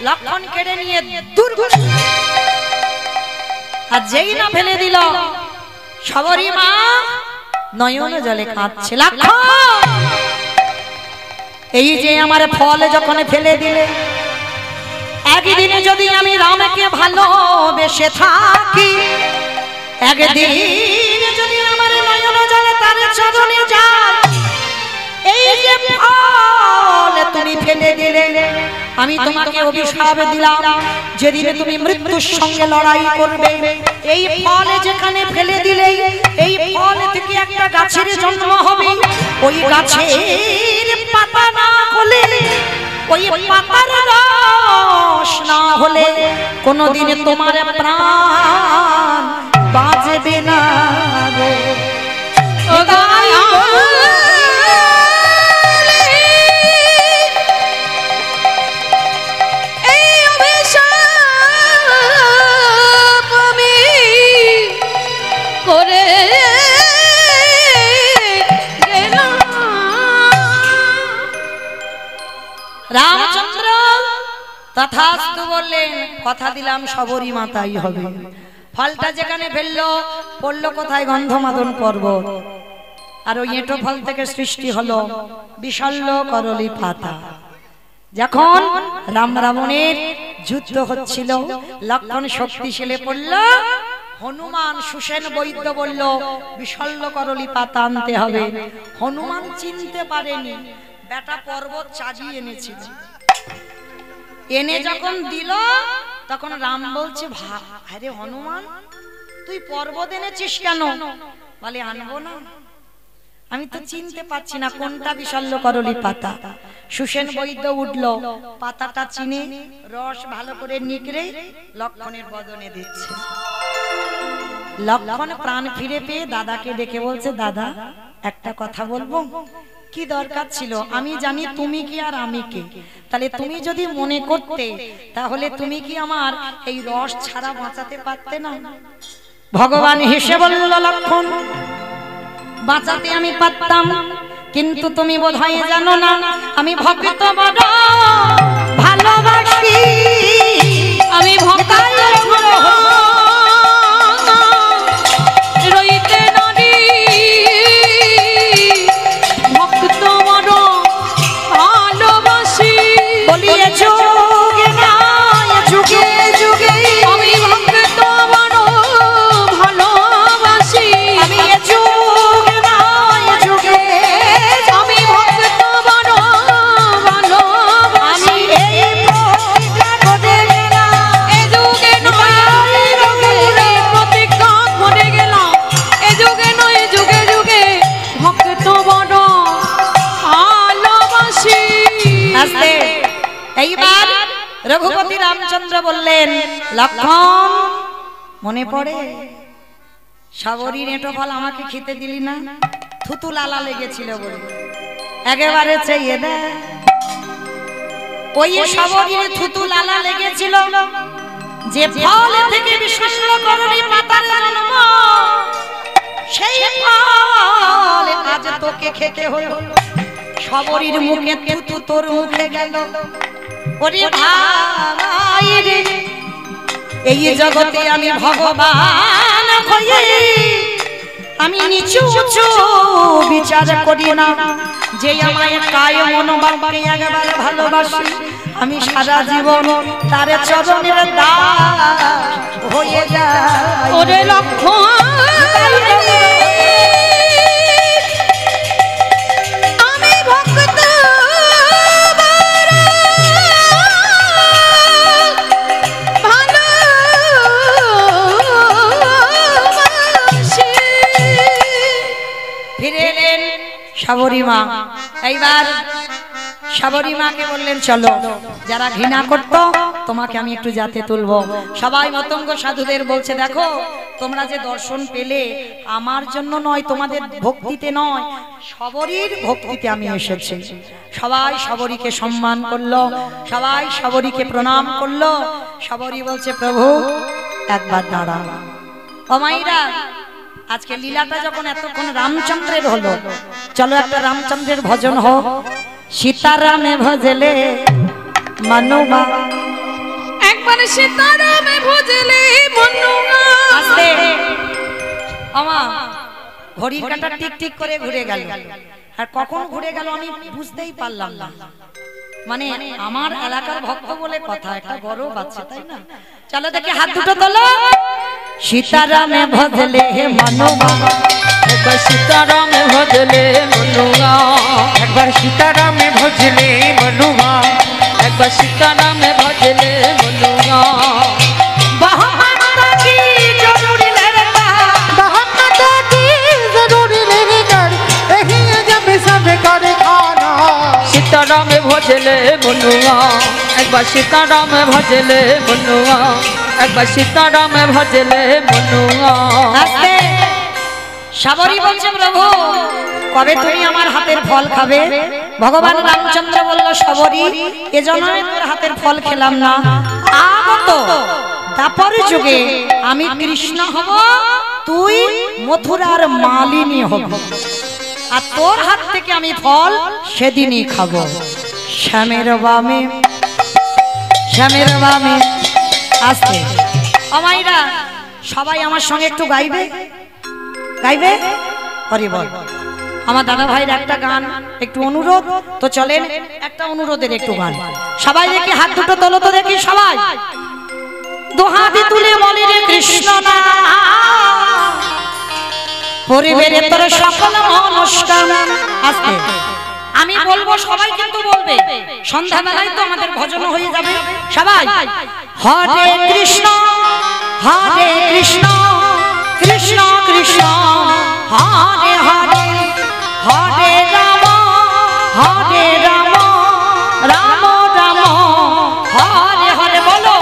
Speaker 1: লক্ষণ কেড়ে নিয়ে দূর করে, আর যেই না ফেলে দিল, সবরি মা নয়ন জলে কাঁদছে। লক্ষণ, এই যে আমার ফল যখন ফেলে দিলে, একদিনে যদি আমি রামকে ভালোবেসে থাকি, একদিন যদি আমার নয়ন জলে তার চরণে যায়, এই যে ফল তুমি ফেলে দিলে, আমি তোমাকে অভিশাপ দিলাম, যেদিন তুমি মৃত্যুর সঙ্গে লড়াই করবে, এই ফল যেখানে ফেলে দিলে, এই ফল থেকে একটা গাছের জন্ম হবে, ওই গাছের পাতা না হলে, ওই পাতার রস না হলে কোনদিন তোমার প্রাণ বাঁচবে না গো। রামচন্দ্র তথাস্তু বললেন, কথা দিলাম সবরি মাতাই হবে। ফলটা যেখানে ফেললো, পড়লো কোথায়? গন্ধমাদন পর্বত। আর ওই এঁটো ফল থেকে সৃষ্টি হলো বিশাল্য করলি পাতা। যখন রাম রাবণের যুদ্ধ হচ্ছিল, লক্ষণ শক্তিশালী পড়ল, হনুমান সুসেন বৈদ্য বলল বিশাল্য করলি পাতা আনতে হবে। হনুমান চিনতে পারেনি, বেটা পর্বত চাগিয়ে এনেছিল। এনে যখন দিল, তখন রাম বলছে, আরে হনুমান তুই পর্বত এনেছিস কেন? বলে আনবো না, আমি তো চিনতে পারছি না কোনটা বিশাল্য করলি পাতা। সুসেন বৈদ্য উঠলো, পাতাটা চিনে রস ভালো করে নিগড়ে লক্ষণের বদনে দিচ্ছে। লক্ষণ প্রাণ ফিরে পেয়ে দাদাকে ডেকে বলছে, দাদা একটা কথা বলবো? কি দরকার ছিল? আমি জানি তুমি কি আর আমি কে, তাহলে তুমি যদি মনে করতে, তাহলে তুমি কি আমার এই রস ছাড়া বাঁচাতে পারতে না? ভগবান হেসে বলল, লক্ষণ বাঁচাতে আমি পারতাম, কিন্তু তুমি বোধহয় জানো না আমি ভক্ত বড় ভালোবাসি।
Speaker 3: আমি ভক্ত রইতে নারী ভক্ত বড় ভালোবাসি।
Speaker 1: বলিয়ে যুগে নয় যুগে যুগে
Speaker 3: আমি ভক্ত বড় ভালোবাসি।
Speaker 1: আমি যুগে নয় যুগে
Speaker 3: আমি ভক্ত বড় ভালোবাসি।
Speaker 1: আমি এই প্রতিজ্ঞা করে গেলাম,
Speaker 3: এ যুগে নয় যুগে প্রতিজ্ঞা করে গেলাম, এ যুগে নয় যুগে যুগে ভক্ত বড় ভালোবাসি।
Speaker 1: আস্তে এইবার রঘুপতি রামচন্দ্র বললেন, লক্ষণ মনে পড়ে সাবরী নেটো ফল আমাকে খেতে দিলি না, থুতু লালা লেগেছিল বলে একেবারে চেয়ে দে। ওই সাবরীর থুতু লালা লেগেছিল, যে ফল থেকে বিষ্ণুকরণী পাতার জন্ম, সেই ফল আজ তোকে খেতে হলো। সাবরীর মুখে থুতু তোর মুখে গেল। ওরে ভাই রে, এই জগতে আমি ভগবান হয়ে আমি নিচু উঁচু বিচার করি না, যে আমায় কায় মন বাবাকে একবার ভালোবাসি, আমি সারা জীবন তার চরণের দাস হয়ে যাই।
Speaker 3: ওরে লক্ষণ আমি ভক্ত ভালোবাসি।
Speaker 1: ফিরে এলেন সাবরী মা। এইবার সাবরী মাকে বললেন, চলো যারা ঘৃণা করতো তোমাকে আমি একটু জাতে তুলবো। সবাই মতঙ্গ সাধুদের বলছে, দেখো তোমরা যে দর্শন পেলে আমার জন্য নয়, তোমাদের ভক্তিতে নয়, সাবরীর ভক্তিতে আমি এসেছি। সবাই সাবরীকে সম্মান করলো, সবাই সাবরীকে প্রণাম করলো। সাবরী বলছে, প্রভু একবার দাঁড়া। ও মাইরা, আজকে লীলাটা যখন এতক্ষণ রামচন্দ্রের হলো, চলো একটা রামচন্দ্রের ভজন হোক। সীতারামে ভজলে মনুমা,
Speaker 3: একবার সীতারামে ভজলে মনুমা।
Speaker 1: আস্তে আমা, ঘড়ির কাঁটা টিক টিক করে ঘুরে গেল, আর কখন ঘুরে গেল আমি বুঝতেই পারলাম না। মানে আমার এলাকার ভক্ত বলে কথা, একটা বড় বাচ্চা, তাই না? চলো দেখি হাত দুটো তোলো। সীতারামে ভজলে মনুমা,
Speaker 3: একবার সীতারামে ভজলে মনুমা,
Speaker 2: একবার সীতারামে ভজলে মনুমা,
Speaker 3: একবার সীতারামে ভজলে মনুমা।
Speaker 1: বাহামাতা কি জরুরি লেগা,
Speaker 2: বাহামাতা কি জরুরি লেগেগার, এহি জব সব করে খানা।
Speaker 3: সীতারামে ভজলে মনুমা, একবার সীতারামে ভজলে মনুমা, একবার সীতারামে ভজলে মনুমা।
Speaker 1: আস্তে সাবরী বলছে, প্রভু কবে তুমি আমার হাতের ফল খাবে? ভগবান রামচন্দ্র বলল, সাবরী এজন্য তোর হাতের ফল খেলাম না, আগত দাপর যুগে আমি কৃষ্ণ হব, তুই মথুরার মালিনী হব, আর তোর হাত থেকে আমি ফল সেদিনই খাবো। শ্যামের বামে, শ্যামের বামে। আস্তে আমাইরা সবাই আমার সঙ্গে একটু গাইবে, গাইবে হরি বল। আমার দাদা ভাইয়ের একটা গান, একটু অনুরোধ তো, চলেন একটা অনুরোধের একটু গান। সবাই দেখি হাত দুটো তোলো তো দেখি, সবাই দুহাতে তুলে বলি রে কৃষ্ণ না, পরিবেরে তোর সকল মনস্কাম। আস্তে আমি বলবো, সবাই কিন্তু বলবে, সন্ধ্যাবেলায় তো আমাদের ভজন হয়ে যাবে। সবাই হরে কৃষ্ণ হরে কৃষ্ণ কৃষ্ণ কৃষ্ণ হরে হরে, হরে রাম হরে রাম রাম রাম হরে হরে। বলো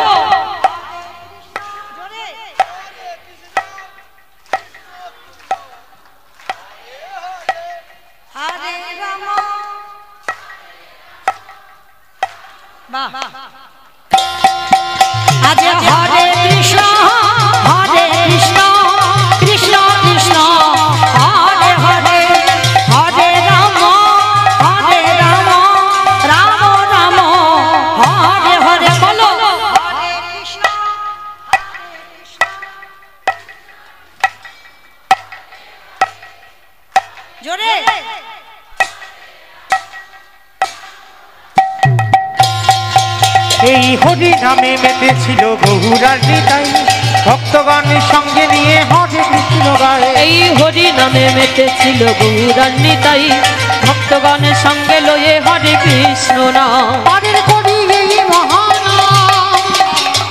Speaker 1: হরে রাম, বাহ, আজ হরে কৃষ্ণ হরে কৃষ্ণ জোরে
Speaker 2: এই হরি নামে মেতেছিল গৌরার হৃদয় ভক্তগণের সঙ্গে নিয়ে হরে কৃষ্ণ গায়
Speaker 3: এই হরি নামে মেতেছিল গৌরার নিতাই ভক্তগণের সঙ্গে লয়ে হরে কৃষ্ণ নাম
Speaker 2: পারের করি এই মহানাম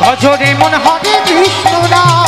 Speaker 2: ভজরে মন হরে কৃষ্ণ নাম